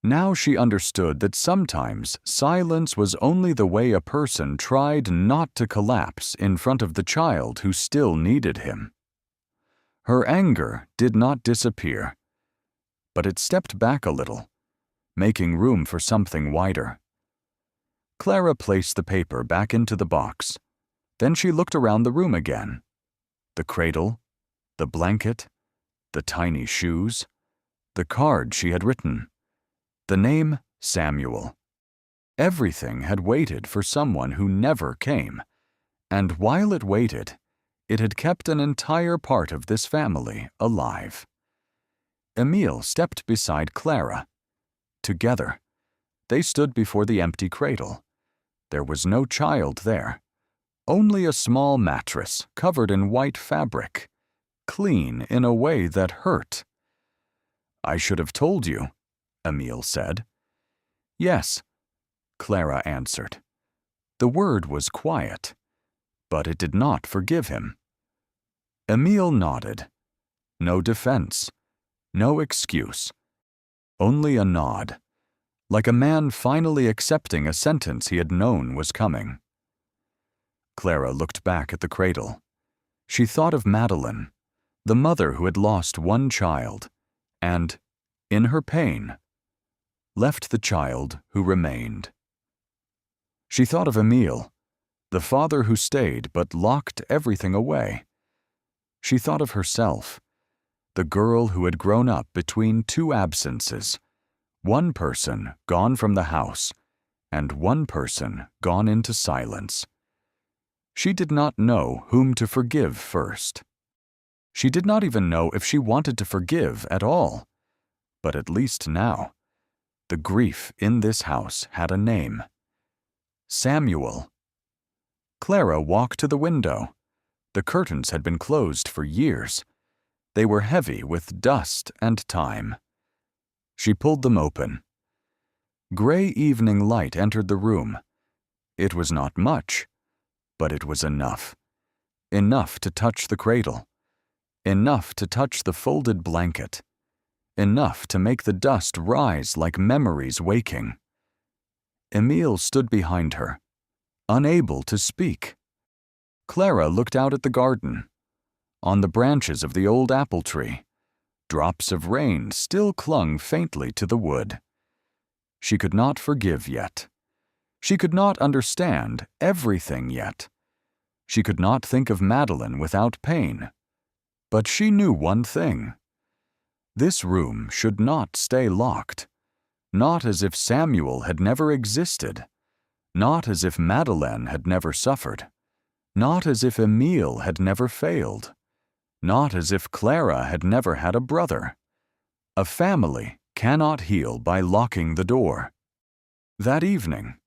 Now she understood that sometimes silence was only the way a person tried not to collapse in front of the child who still needed him. Her anger did not disappear, but it stepped back a little, making room for something wider. Clara placed the paper back into the box. Then she looked around the room again. The cradle, the blanket, the tiny shoes, the card she had written, the name Samuel. Everything had waited for someone who never came, and while it waited, it had kept an entire part of this family alive. Emile stepped beside Clara. Together, they stood before the empty cradle. There was no child there, only a small mattress covered in white fabric, clean in a way that hurt. "I should have told you," Emile said. "Yes," Clara answered. The word was quiet, but it did not forgive him. Emile nodded. No defense, no excuse, only a nod, like a man finally accepting a sentence he had known was coming. Clara looked back at the cradle. She thought of Madeleine, the mother who had lost one child, and, in her pain, left the child who remained. She thought of Emile, the father who stayed but locked everything away. She thought of herself, the girl who had grown up between two absences, one person gone from the house, and one person gone into silence. She did not know whom to forgive first. She did not even know if she wanted to forgive at all. But at least now, the grief in this house had a name. Samuel. Clara walked to the window. The curtains had been closed for years. They were heavy with dust and time. She pulled them open. Gray evening light entered the room. It was not much, but it was enough. Enough to touch the cradle. Enough to touch the folded blanket. Enough to make the dust rise like memories waking. Emile stood behind her, unable to speak. Clara looked out at the garden. On the branches of the old apple tree, drops of rain still clung faintly to the wood. She could not forgive yet. She could not understand everything yet. She could not think of Madeleine without pain. But she knew one thing. This room should not stay locked. Not as if Samuel had never existed. Not as if Madeleine had never suffered. Not as if Emile had never failed. Not as if Clara had never had a brother. A family cannot heal by locking the door. That evening,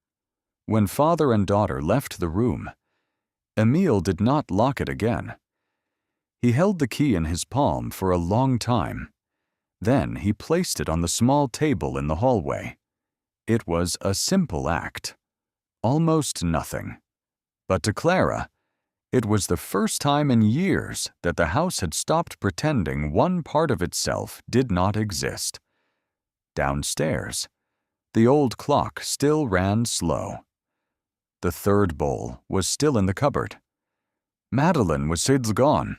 when father and daughter left the room, Emile did not lock it again. He held the key in his palm for a long time. Then he placed it on the small table in the hallway. It was a simple act. Almost nothing. But to Clara, it was the first time in years that the house had stopped pretending one part of itself did not exist. Downstairs, the old clock still ran slow. The third bowl was still in the cupboard. Madeleine was gone,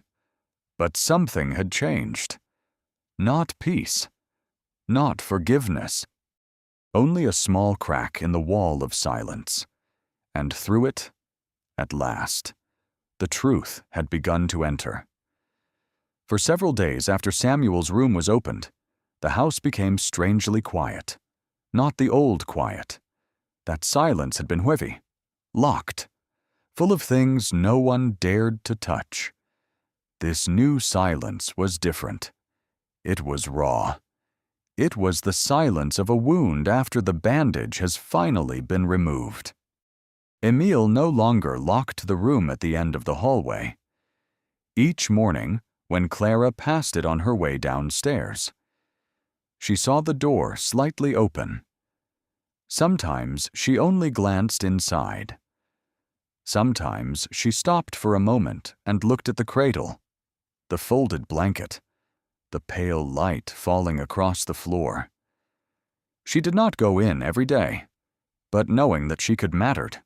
but something had changed. Not peace, not forgiveness. Only a small crack in the wall of silence. And through it, at last, the truth had begun to enter. For several days after Samuel's room was opened, the house became strangely quiet. Not the old quiet. That silence had been heavy, locked, full of things no one dared to touch. This new silence was different. It was raw. It was the silence of a wound after the bandage has finally been removed. Emile no longer locked the room at the end of the hallway. Each morning, when Clara passed it on her way downstairs, she saw the door slightly open. Sometimes she only glanced inside. Sometimes she stopped for a moment and looked at the cradle, the folded blanket, the pale light falling across the floor. She did not go in every day, but knowing that she could mattered.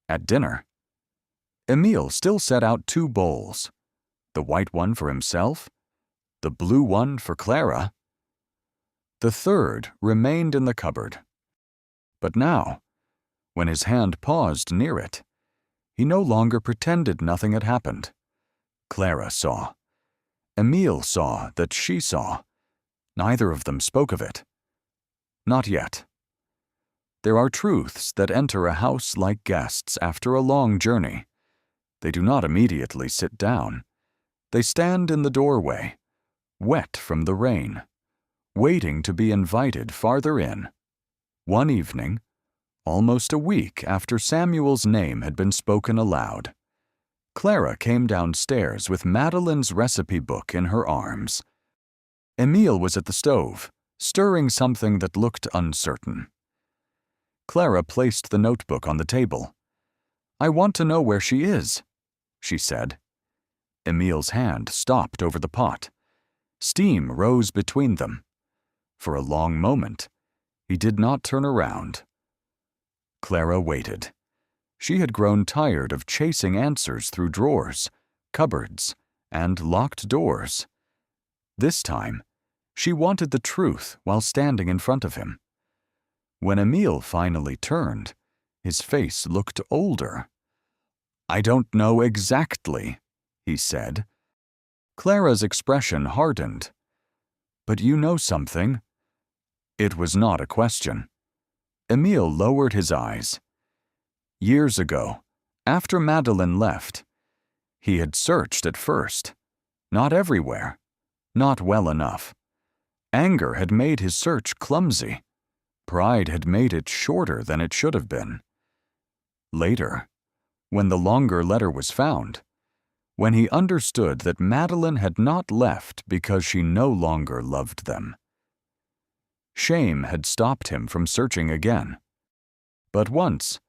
At dinner, Emile still set out 2 bowls, the white one for himself, the blue one for Clara. The third remained in the cupboard. But now, when his hand paused near it, he no longer pretended nothing had happened. Clara saw. Emile saw that she saw. Neither of them spoke of it. Not yet. There are truths that enter a house like guests after a long journey. They do not immediately sit down. They stand in the doorway, wet from the rain, waiting to be invited farther in. One evening, almost a week after Samuel's name had been spoken aloud, Clara came downstairs with Madeline's recipe book in her arms. Emile was at the stove, stirring something that looked uncertain. Clara placed the notebook on the table. "I want to know where she is," she said. Emile's hand stopped over the pot. Steam rose between them. For a long moment, he did not turn around. Clara waited. She had grown tired of chasing answers through drawers, cupboards, and locked doors. This time, she wanted the truth while standing in front of him. When Emile finally turned, his face looked older. "I don't know exactly," he said. Clara's expression hardened. "But you know something." It was not a question. Emile lowered his eyes. Years ago, after Madeline left, he had searched at first. Not everywhere. Not well enough. Anger had made his search clumsy. Pride had made it shorter than it should have been. Later, when the longer letter was found, when he understood that Madeline had not left because she no longer loved them, shame had stopped him from searching again. But once,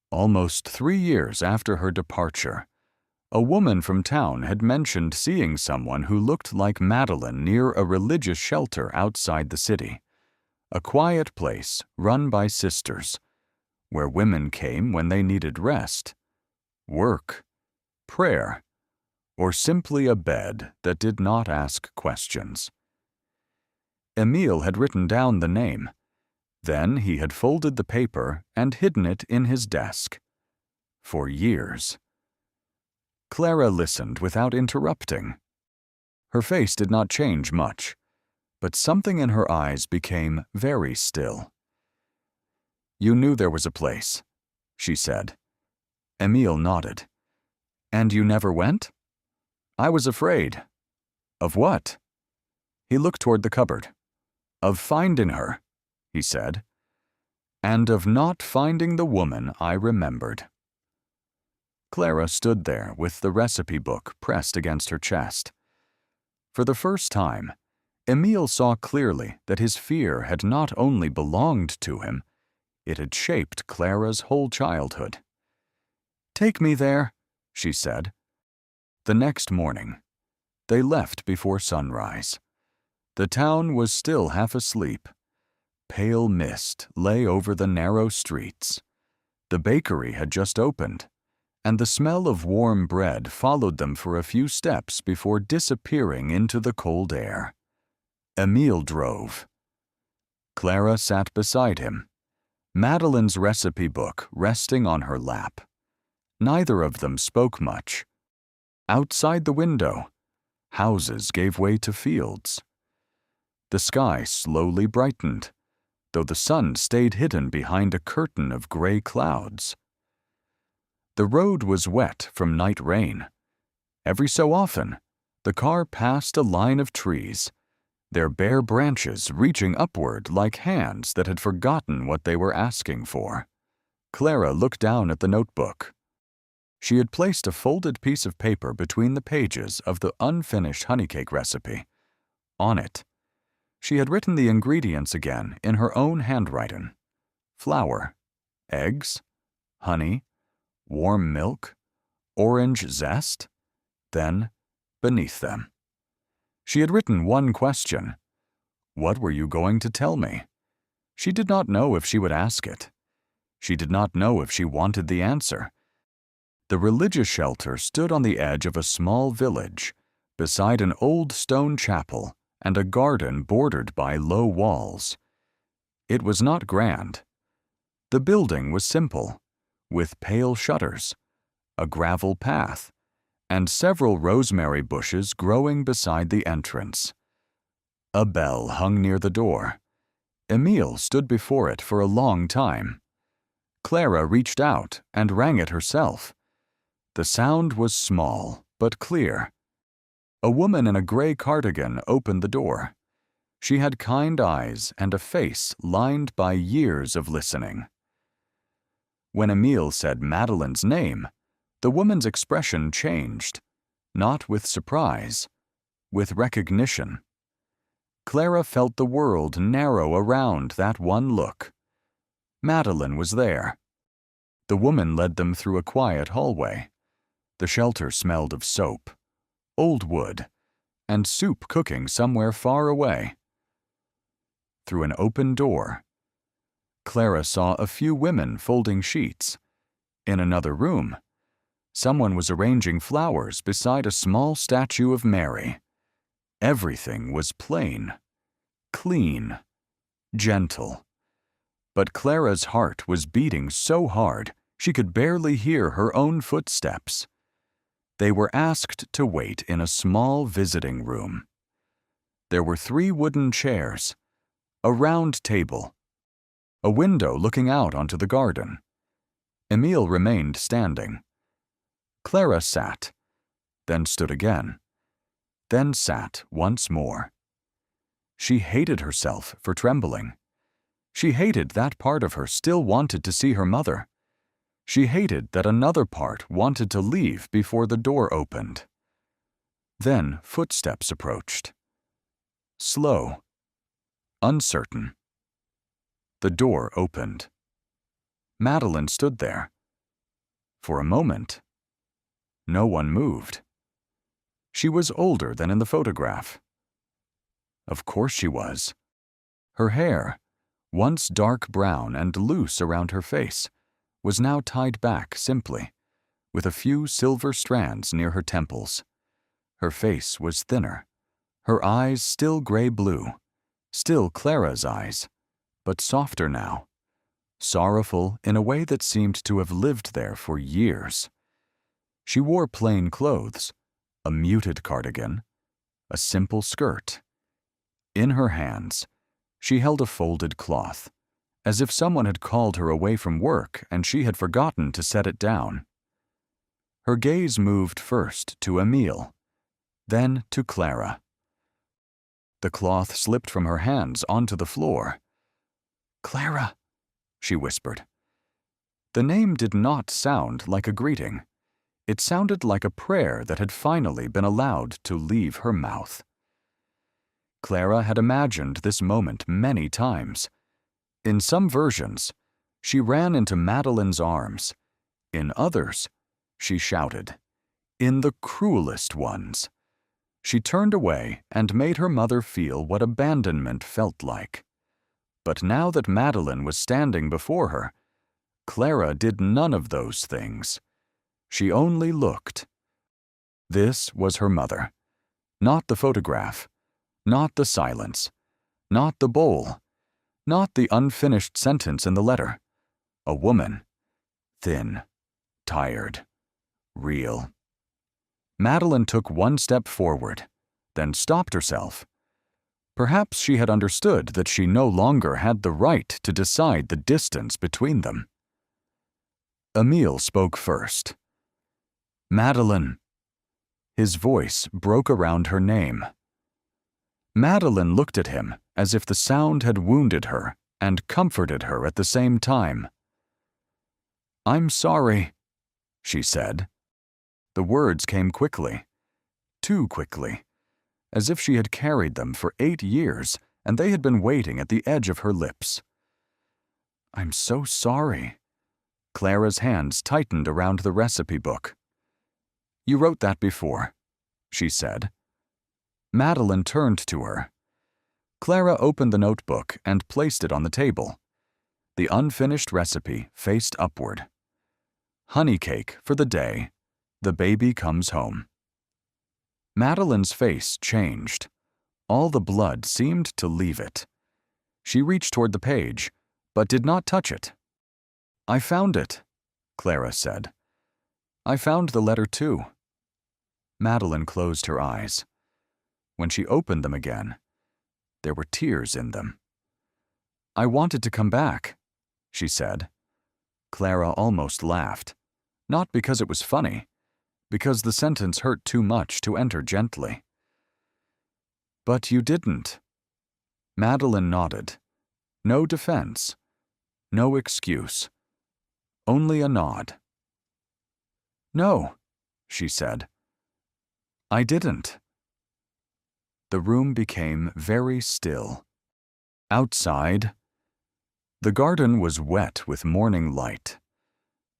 almost 3 years after her departure, a woman from town had mentioned seeing someone who looked like Madeline near a religious shelter outside the city, a quiet place run by sisters, where women came when they needed rest, work, prayer, or simply a bed that did not ask questions. Emile had written down the name. Then he had folded the paper and hidden it in his desk. For years. Clara listened without interrupting. Her face did not change much, but something in her eyes became very still. "You knew there was a place," she said. Emile nodded. "And you never went?" "I was afraid." "Of what?" He looked toward the cupboard. "Of finding her," he said, "and of not finding the woman I remembered." Clara stood there with the recipe book pressed against her chest. For the first time, Emile saw clearly that his fear had not only belonged to him, it had shaped Clara's whole childhood. "Take me there," she said. The next morning, they left before sunrise. The town was still half asleep. Pale mist lay over the narrow streets. The bakery had just opened, and the smell of warm bread followed them for a few steps before disappearing into the cold air. Emile drove. Clara sat beside him, Madeline's recipe book resting on her lap. Neither of them spoke much. Outside the window, houses gave way to fields. The sky slowly brightened, though the sun stayed hidden behind a curtain of gray clouds. The road was wet from night rain. Every so often, the car passed a line of trees, their bare branches reaching upward like hands that had forgotten what they were asking for. Clara looked down at the notebook. She had placed a folded piece of paper between the pages of the unfinished honeycake recipe. On it, she had written the ingredients again in her own handwriting: flour, eggs, honey, warm milk, orange zest. Then, beneath them, she had written one question: "What were you going to tell me?" She did not know if she would ask it. She did not know if she wanted the answer. The religious shelter stood on the edge of a small village, beside an old stone chapel and a garden bordered by low walls. It was not grand. The building was simple, with pale shutters, a gravel path, and several rosemary bushes growing beside the entrance. A bell hung near the door. Emile stood before it for a long time. Clara reached out and rang it herself. The sound was small, but clear. A woman in a gray cardigan opened the door. She had kind eyes and a face lined by years of listening. When Emile said Madeleine's name, the woman's expression changed, not with surprise, with recognition. Clara felt the world narrow around that one look. Madeleine was there. The woman led them through a quiet hallway. The shelter smelled of soap, old wood, and soup cooking somewhere far away. Through an open door, Clara saw a few women folding sheets. In another room, someone was arranging flowers beside a small statue of Mary. Everything was plain, clean, gentle. But Clara's heart was beating so hard she could barely hear her own footsteps. They were asked to wait in a small visiting room. There were 3 wooden chairs, a round table, a window looking out onto the garden. Emile remained standing. Clara sat, then stood again, then sat once more. She hated herself for trembling. She hated that part of her still wanted to see her mother. She hated that another part wanted to leave before the door opened. Then footsteps approached. Slow, uncertain. The door opened. Madeleine stood there. For a moment, no one moved. She was older than in the photograph. Of course she was. Her hair, once dark brown and loose around her face, was now tied back simply, with a few silver strands near her temples. Her face was thinner, her eyes still gray-blue, still Clara's eyes, but softer now, sorrowful in a way that seemed to have lived there for years. She wore plain clothes, a muted cardigan, a simple skirt. In her hands, she held a folded cloth, as if someone had called her away from work and she had forgotten to set it down. Her gaze moved first to Emile, then to Clara. The cloth slipped from her hands onto the floor. "Clara," she whispered. The name did not sound like a greeting. It sounded like a prayer that had finally been allowed to leave her mouth. Clara had imagined this moment many times. In some versions, she ran into Madeleine's arms. In others, she shouted. In the cruelest ones, she turned away and made her mother feel what abandonment felt like. But now that Madeleine was standing before her, Clara did none of those things. She only looked. This was her mother. Not the photograph, not the silence, not the bowl, not the unfinished sentence in the letter. A woman, thin, tired, real. Madeleine took one step forward, then stopped herself. Perhaps she had understood that she no longer had the right to decide the distance between them. Emile spoke first. "Madeleine." His voice broke around her name. Madeleine looked at him as if the sound had wounded her and comforted her at the same time. "I'm sorry," she said. The words came quickly, too quickly, as if she had carried them for 8 years and they had been waiting at the edge of her lips. "I'm so sorry." Clara's hands tightened around the recipe book. "You wrote that before," she said. Madeleine turned to her. Clara opened the notebook and placed it on the table. The unfinished recipe faced upward. Honey cake for the day. The baby comes home. Madeline's face changed. All the blood seemed to leave it. She reached toward the page, but did not touch it. "I found it," Clara said. "I found the letter too." Madeline closed her eyes. When she opened them again, there were tears in them. "I wanted to come back," she said. Clara almost laughed, not because it was funny, because the sentence hurt too much to enter gently. "But you didn't." Madeline nodded. No defense, no excuse, only a nod. "No," she said. "I didn't." The room became very still. Outside, the garden was wet with morning light.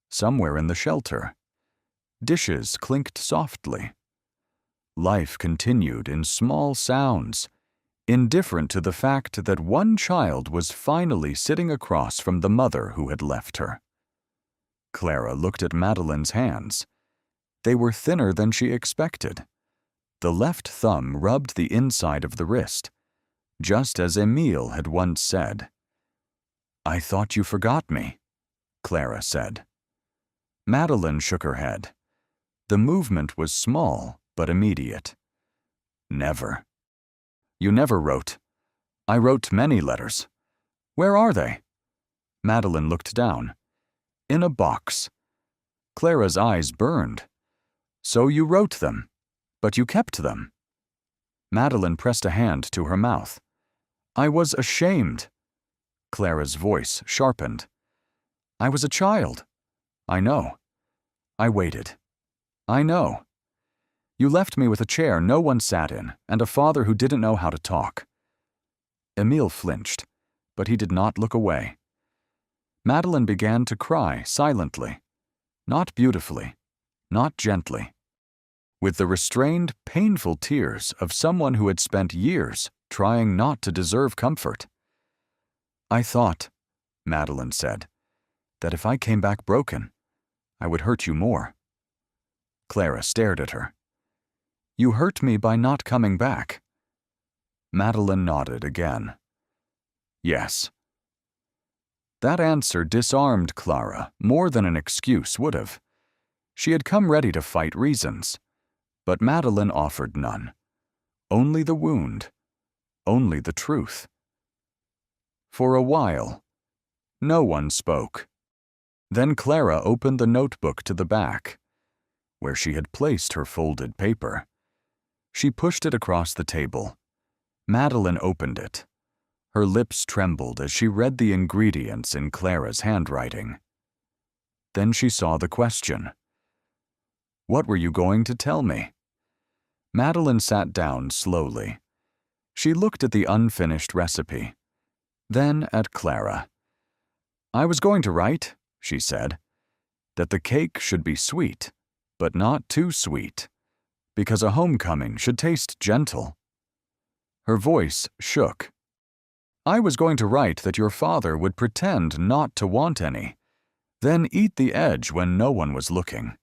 Somewhere in the shelter, dishes clinked softly. Life continued in small sounds, indifferent to the fact that one child was finally sitting across from the mother who had left her. Clara looked at Madeline's hands. They were thinner than she expected. The left thumb rubbed the inside of the wrist, just as Emile had once said. "I thought you forgot me," Clara said. Madeline shook her head. The movement was small but immediate. "Never. You never wrote. I wrote many letters. Where are they?" Madeline looked down. "In a box." Clara's eyes burned. "So you wrote them, but you kept them." Madeline pressed a hand to her mouth. "I was ashamed." Clara's voice sharpened. "I was a child. I know. I waited. I know. You left me with a chair no one sat in and a father who didn't know how to talk." Emile flinched, but he did not look away. Madeline began to cry silently, not beautifully, not gently, with the restrained, painful tears of someone who had spent years trying not to deserve comfort. "I thought," Madeline said, "that if I came back broken, I would hurt you more." Clara stared at her. "You hurt me by not coming back." Madeline nodded again. "Yes." That answer disarmed Clara more than an excuse would have. She had come ready to fight reasons, but Madeline offered none. Only the wound, only the truth. For a while, no one spoke. Then Clara opened the notebook to the back, where she had placed her folded paper. She pushed it across the table. Madeline opened it. Her lips trembled as she read the ingredients in Clara's handwriting. Then she saw the question. "What were you going to tell me?" Madeline sat down slowly. She looked at the unfinished recipe, then at Clara. "I was going to write," she said, "that the cake should be sweet, but not too sweet, because a homecoming should taste gentle." Her voice shook. "I was going to write that your father would pretend not to want any, then eat the edge when no one was looking."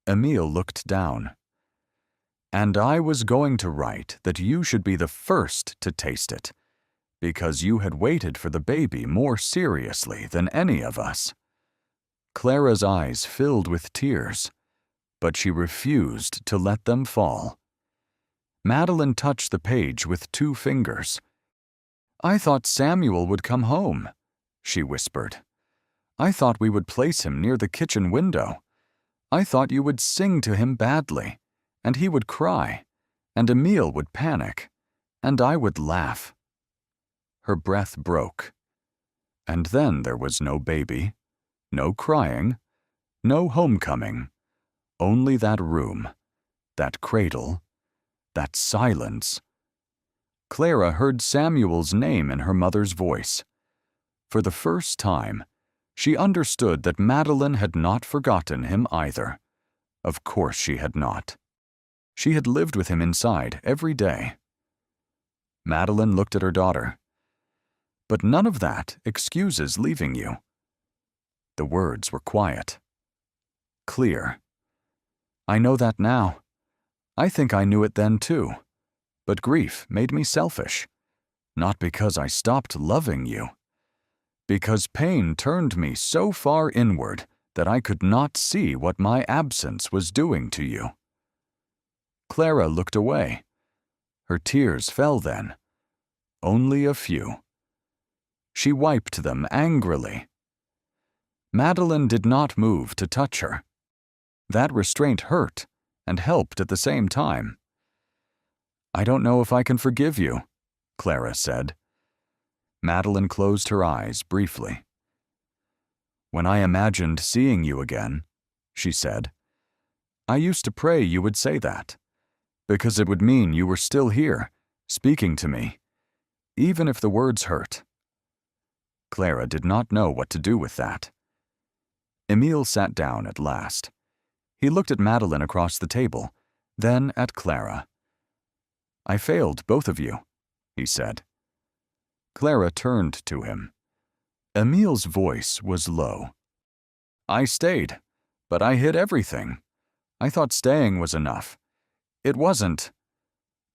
Emile looked down. "And I was going to write that you should be the first to taste it, because you had waited for the baby more seriously than any of us." Clara's eyes filled with tears, but she refused to let them fall. Madeline touched the page with 2 fingers. "I thought Samuel would come home," she whispered. "I thought we would place him near the kitchen window. I thought you would sing to him badly, and he would cry, and Emile would panic, and I would laugh." Her breath broke. And then there was no baby, no crying, no homecoming, only that room, that cradle, that silence. Clara heard Samuel's name in her mother's voice. For the first time, she understood that Madeline had not forgotten him either. Of course she had not. She had lived with him inside every day. Madeline looked at her daughter. "But none of that excuses leaving you." The words were quiet. Clear. "I know that now. I think I knew it then too. But grief made me selfish. Not because I stopped loving you. Because pain turned me so far inward that I could not see what my absence was doing to you." Clara looked away. Her tears fell then. Only a few. She wiped them angrily. Madeline did not move to touch her. That restraint hurt and helped at the same time. "I don't know if I can forgive you," Clara said. Madeline closed her eyes briefly. "When I imagined seeing you again," she said, "I used to pray you would say that, because it would mean you were still here, speaking to me, even if the words hurt." Clara did not know what to do with that. Emile sat down at last. He looked at Madeline across the table, then at Clara. "I failed both of you," he said. Clara turned to him. Emile's voice was low. "I stayed, but I hid everything. I thought staying was enough. It wasn't."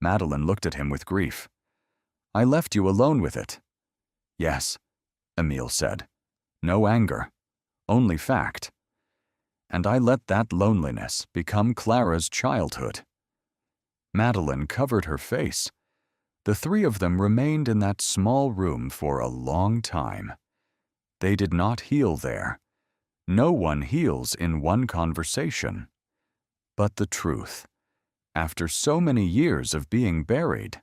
Madeline looked at him with grief. "I left you alone with it." "Yes," Emile said. "No anger, only fact. And I let that loneliness become Clara's childhood." Madeline covered her face. The three of them remained in that small room for a long time. They did not heal there. No one heals in one conversation. But the truth, after so many years of being buried,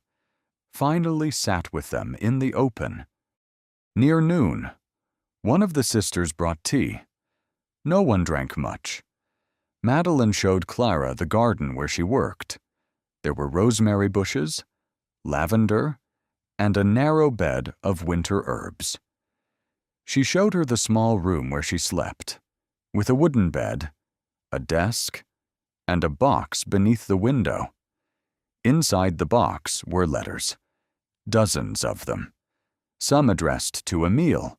finally sat with them in the open. Near noon, one of the sisters brought tea. No one drank much. Madeline showed Clara the garden where she worked. There were rosemary bushes, lavender, and a narrow bed of winter herbs. She showed her the small room where she slept, with a wooden bed, a desk, and a box beneath the window. Inside the box were letters, dozens of them, some addressed to Emile,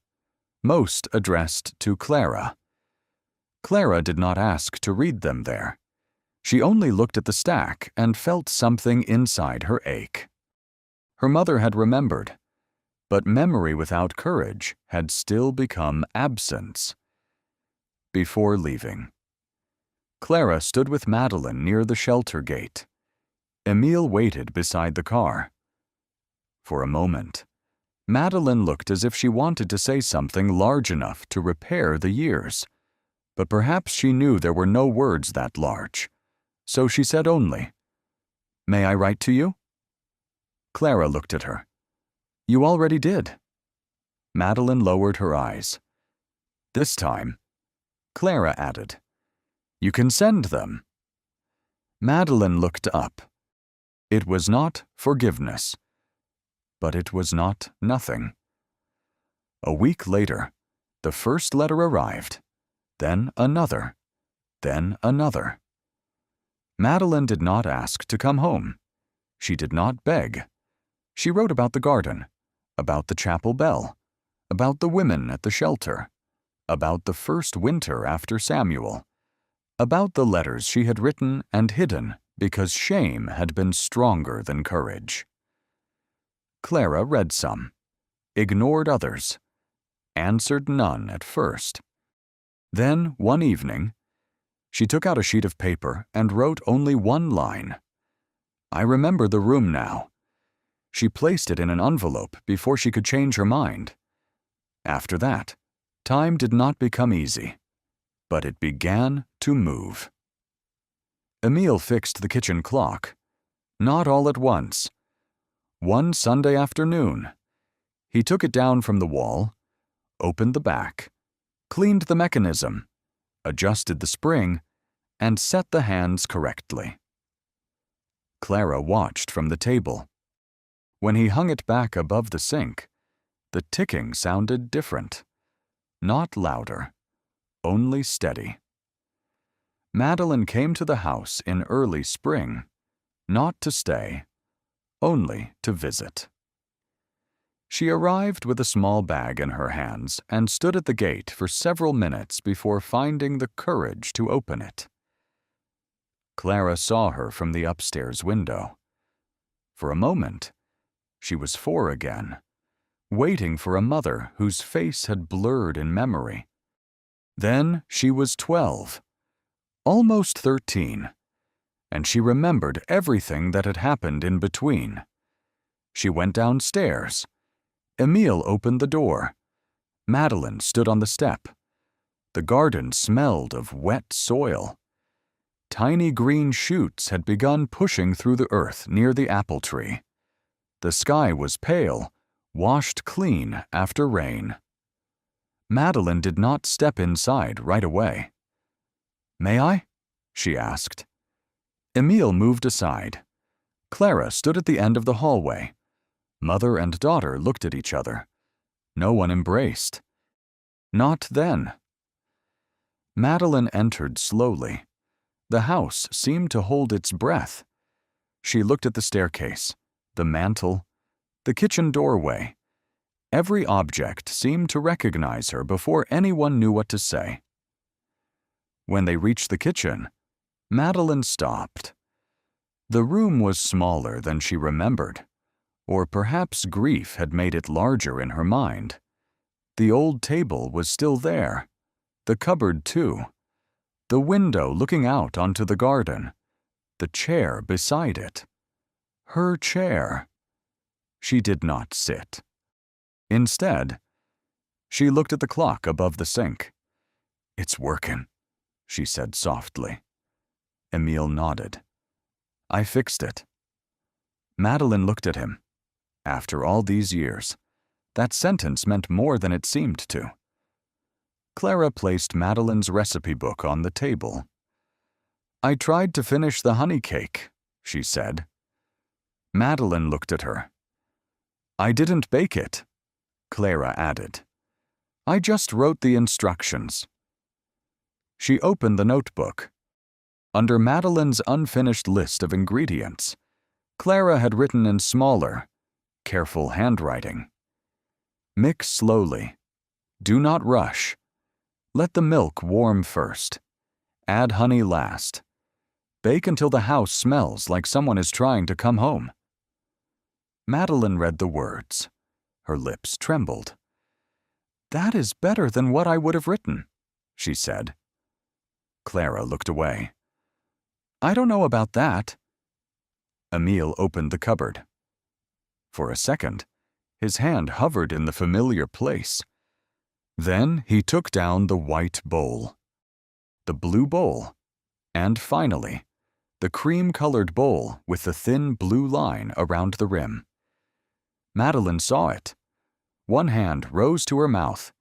most addressed to Clara. Clara did not ask to read them there. She only looked at the stack and felt something inside her ache. Her mother had remembered, but memory without courage had still become absence. Before leaving, Clara stood with Madeline near the shelter gate. Emile waited beside the car. For a moment, Madeline looked as if she wanted to say something large enough to repair the years, but perhaps she knew there were no words that large, so she said only, "May I write to you?" Clara looked at her. "You already did." Madeline lowered her eyes. This time, Clara added, "You can send them." Madeline looked up. It was not forgiveness, but it was not nothing. A week later, the first letter arrived, then another, then another. Madeline did not ask to come home. She did not beg. She wrote about the garden, about the chapel bell, about the women at the shelter, about the first winter after Samuel, about the letters she had written and hidden because shame had been stronger than courage. Clara read some, ignored others, answered none at first. Then, one evening, she took out a sheet of paper and wrote only one line. I remember the room now. She placed it in an envelope before she could change her mind. After that, time did not become easy, but it began to move. Emile fixed the kitchen clock, not all at once. One Sunday afternoon, he took it down from the wall, opened the back, cleaned the mechanism, adjusted the spring, and set the hands correctly. Clara watched from the table. When he hung it back above the sink, the ticking sounded different. Not louder, only steady. Madeline came to the house in early spring, not to stay, only to visit. She arrived with a small bag in her hands and stood at the gate for several minutes before finding the courage to open it. Clara saw her from the upstairs window. For a moment, she was 4 again, waiting for a mother whose face had blurred in memory. Then she was 12, almost 13, and she remembered everything that had happened in between. She went downstairs. Emile opened the door. Madeline stood on the step. The garden smelled of wet soil. Tiny green shoots had begun pushing through the earth near the apple tree. The sky was pale, washed clean after rain. Madeline did not step inside right away. "May I?" she asked. Emile moved aside. Clara stood at the end of the hallway. Mother and daughter looked at each other. No one embraced. Not then. Madeline entered slowly. The house seemed to hold its breath. She looked at the staircase, the mantel, the kitchen doorway. Every object seemed to recognize her before anyone knew what to say. When they reached the kitchen, Madeline stopped. The room was smaller than she remembered, or perhaps grief had made it larger in her mind. The old table was still there, the cupboard too, the window looking out onto the garden, the chair beside it. Her chair. She did not sit. Instead, she looked at the clock above the sink. "It's working," she said softly. Emile nodded. "I fixed it." Madeline looked at him. After all these years, that sentence meant more than it seemed to. Clara placed Madeline's recipe book on the table. "I tried to finish the honey cake," she said. Madeline looked at her. "I didn't bake it," Clara added. "I just wrote the instructions." She opened the notebook. Under Madeline's unfinished list of ingredients, Clara had written in smaller, careful handwriting. "Mix slowly. Do not rush. Let the milk warm first. Add honey last. Bake until the house smells like someone is trying to come home." Madeline read the words. Her lips trembled. "That is better than what I would have written," she said. Clara looked away. "I don't know about that." Emile opened the cupboard. For a second, his hand hovered in the familiar place. Then he took down the white bowl, the blue bowl, and finally, the cream-colored bowl with the thin blue line around the rim. Madeline saw it. One hand rose to her mouth.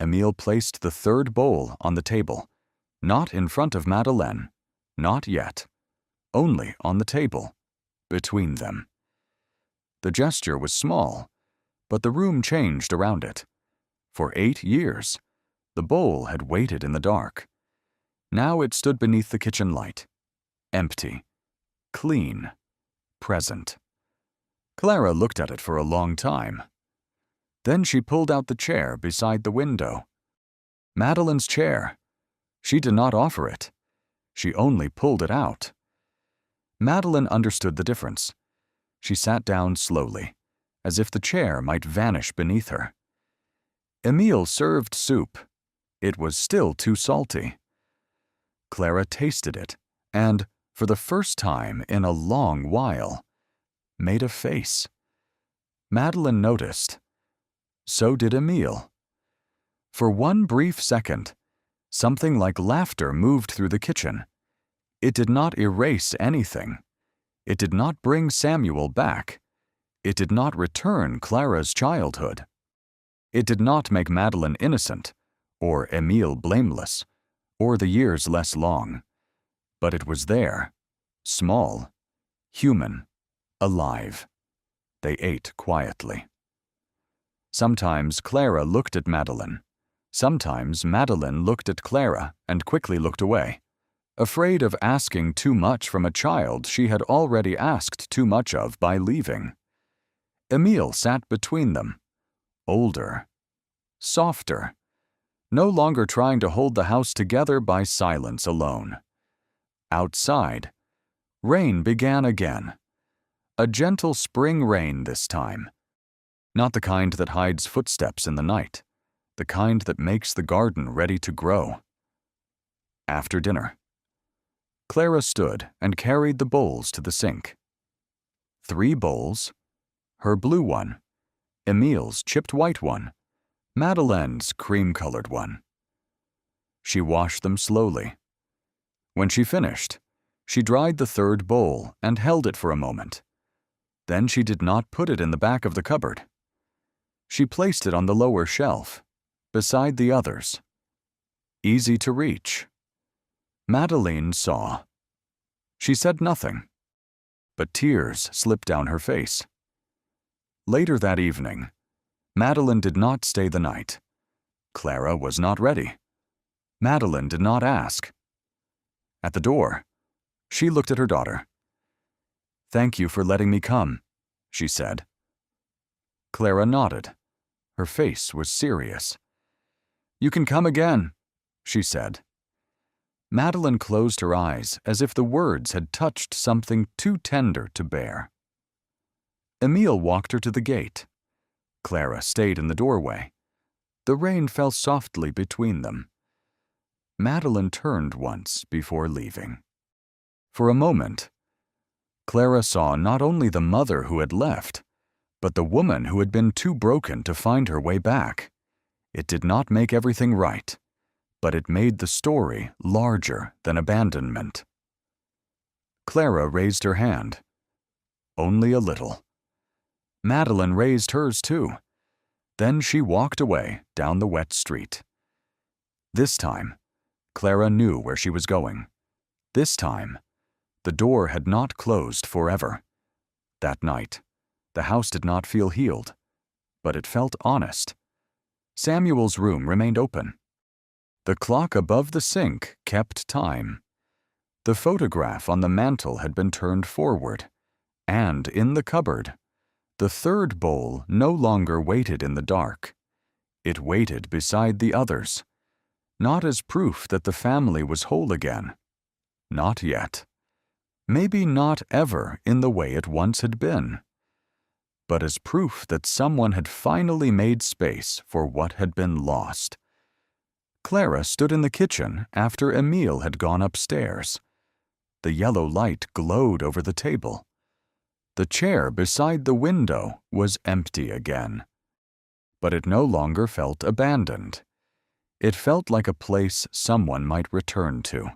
Emile placed the third bowl on the table, not in front of Madeleine, not yet, only on the table, between them. The gesture was small, but the room changed around it. For 8 years, the bowl had waited in the dark. Now it stood beneath the kitchen light, empty, clean, present. Clara looked at it for a long time. Then she pulled out the chair beside the window. Madeline's chair. She did not offer it. She only pulled it out. Madeline understood the difference. She sat down slowly, as if the chair might vanish beneath her. Emile served soup. It was still too salty. Clara tasted it, and, for the first time in a long while, made a face. Madeline noticed. So did Emile. For one brief second, something like laughter moved through the kitchen. It did not erase anything. It did not bring Samuel back. It did not return Clara's childhood. It did not make Madeline innocent, or Emile blameless, or the years less long. But it was there, small, human, alive. They ate quietly. Sometimes Clara looked at Madeline. Sometimes Madeline looked at Clara and quickly looked away, afraid of asking too much from a child she had already asked too much of by leaving. Emil sat between them, older, softer, no longer trying to hold the house together by silence alone. Outside, rain began again. A gentle spring rain this time. Not the kind that hides footsteps in the night, the kind that makes the garden ready to grow. After dinner, Clara stood and carried the bowls to the sink. 3 bowls, her blue one, Emil's chipped white one, Madeleine's cream-colored one. She washed them slowly. When she finished, she dried the 3rd bowl and held it for a moment. Then she did not put it in the back of the cupboard. She placed it on the lower shelf, beside the others. Easy to reach. Madeleine saw. She said nothing, but tears slipped down her face. Later that evening, Madeleine did not stay the night. Clara was not ready. Madeleine did not ask. At the door, she looked at her daughter. "Thank you for letting me come," she said. Clara nodded. Her face was serious. "You can come again," she said. Madeleine closed her eyes as if the words had touched something too tender to bear. Emil walked her to the gate. Clara stayed in the doorway. The rain fell softly between them. Madeleine turned once before leaving. For a moment, Clara saw not only the mother who had left, but the woman who had been too broken to find her way back. It did not make everything right, but it made the story larger than abandonment. Clara raised her hand. Only a little. Madeleine raised hers too. Then she walked away down the wet street. This time, Clara knew where she was going. This time, the door had not closed forever. That night, the house did not feel healed, but it felt honest. Samuel's room remained open. The clock above the sink kept time. The photograph on the mantel had been turned forward, and in the cupboard, the 3rd bowl no longer waited in the dark. It waited beside the others, not as proof that the family was whole again. Not yet. Maybe not ever in the way it once had been, but as proof that someone had finally made space for what had been lost. Clara stood in the kitchen after Emil had gone upstairs. The yellow light glowed over the table. The chair beside the window was empty again. But it no longer felt abandoned. It felt like a place someone might return to.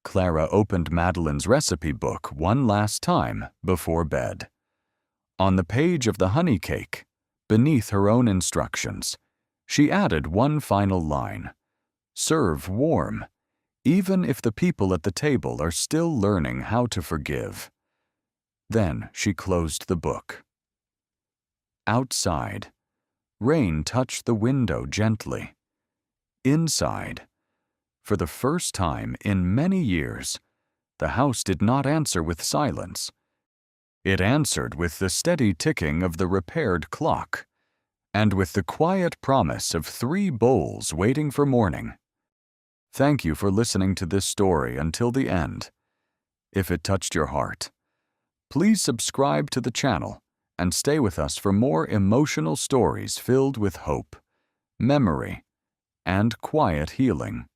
Clara opened Madeleine's recipe book one last time before bed. On the page of the honey cake, beneath her own instructions, she added one final line: "Serve warm, even if the people at the table are still learning how to forgive." Then she closed the book. Outside, rain touched the window gently. Inside, for the first time in many years, the house did not answer with silence. It answered with the steady ticking of the repaired clock, and with the quiet promise of 3 bowls waiting for morning. Thank you for listening to this story until the end. If it touched your heart, please subscribe to the channel and stay with us for more emotional stories filled with hope, memory, and quiet healing.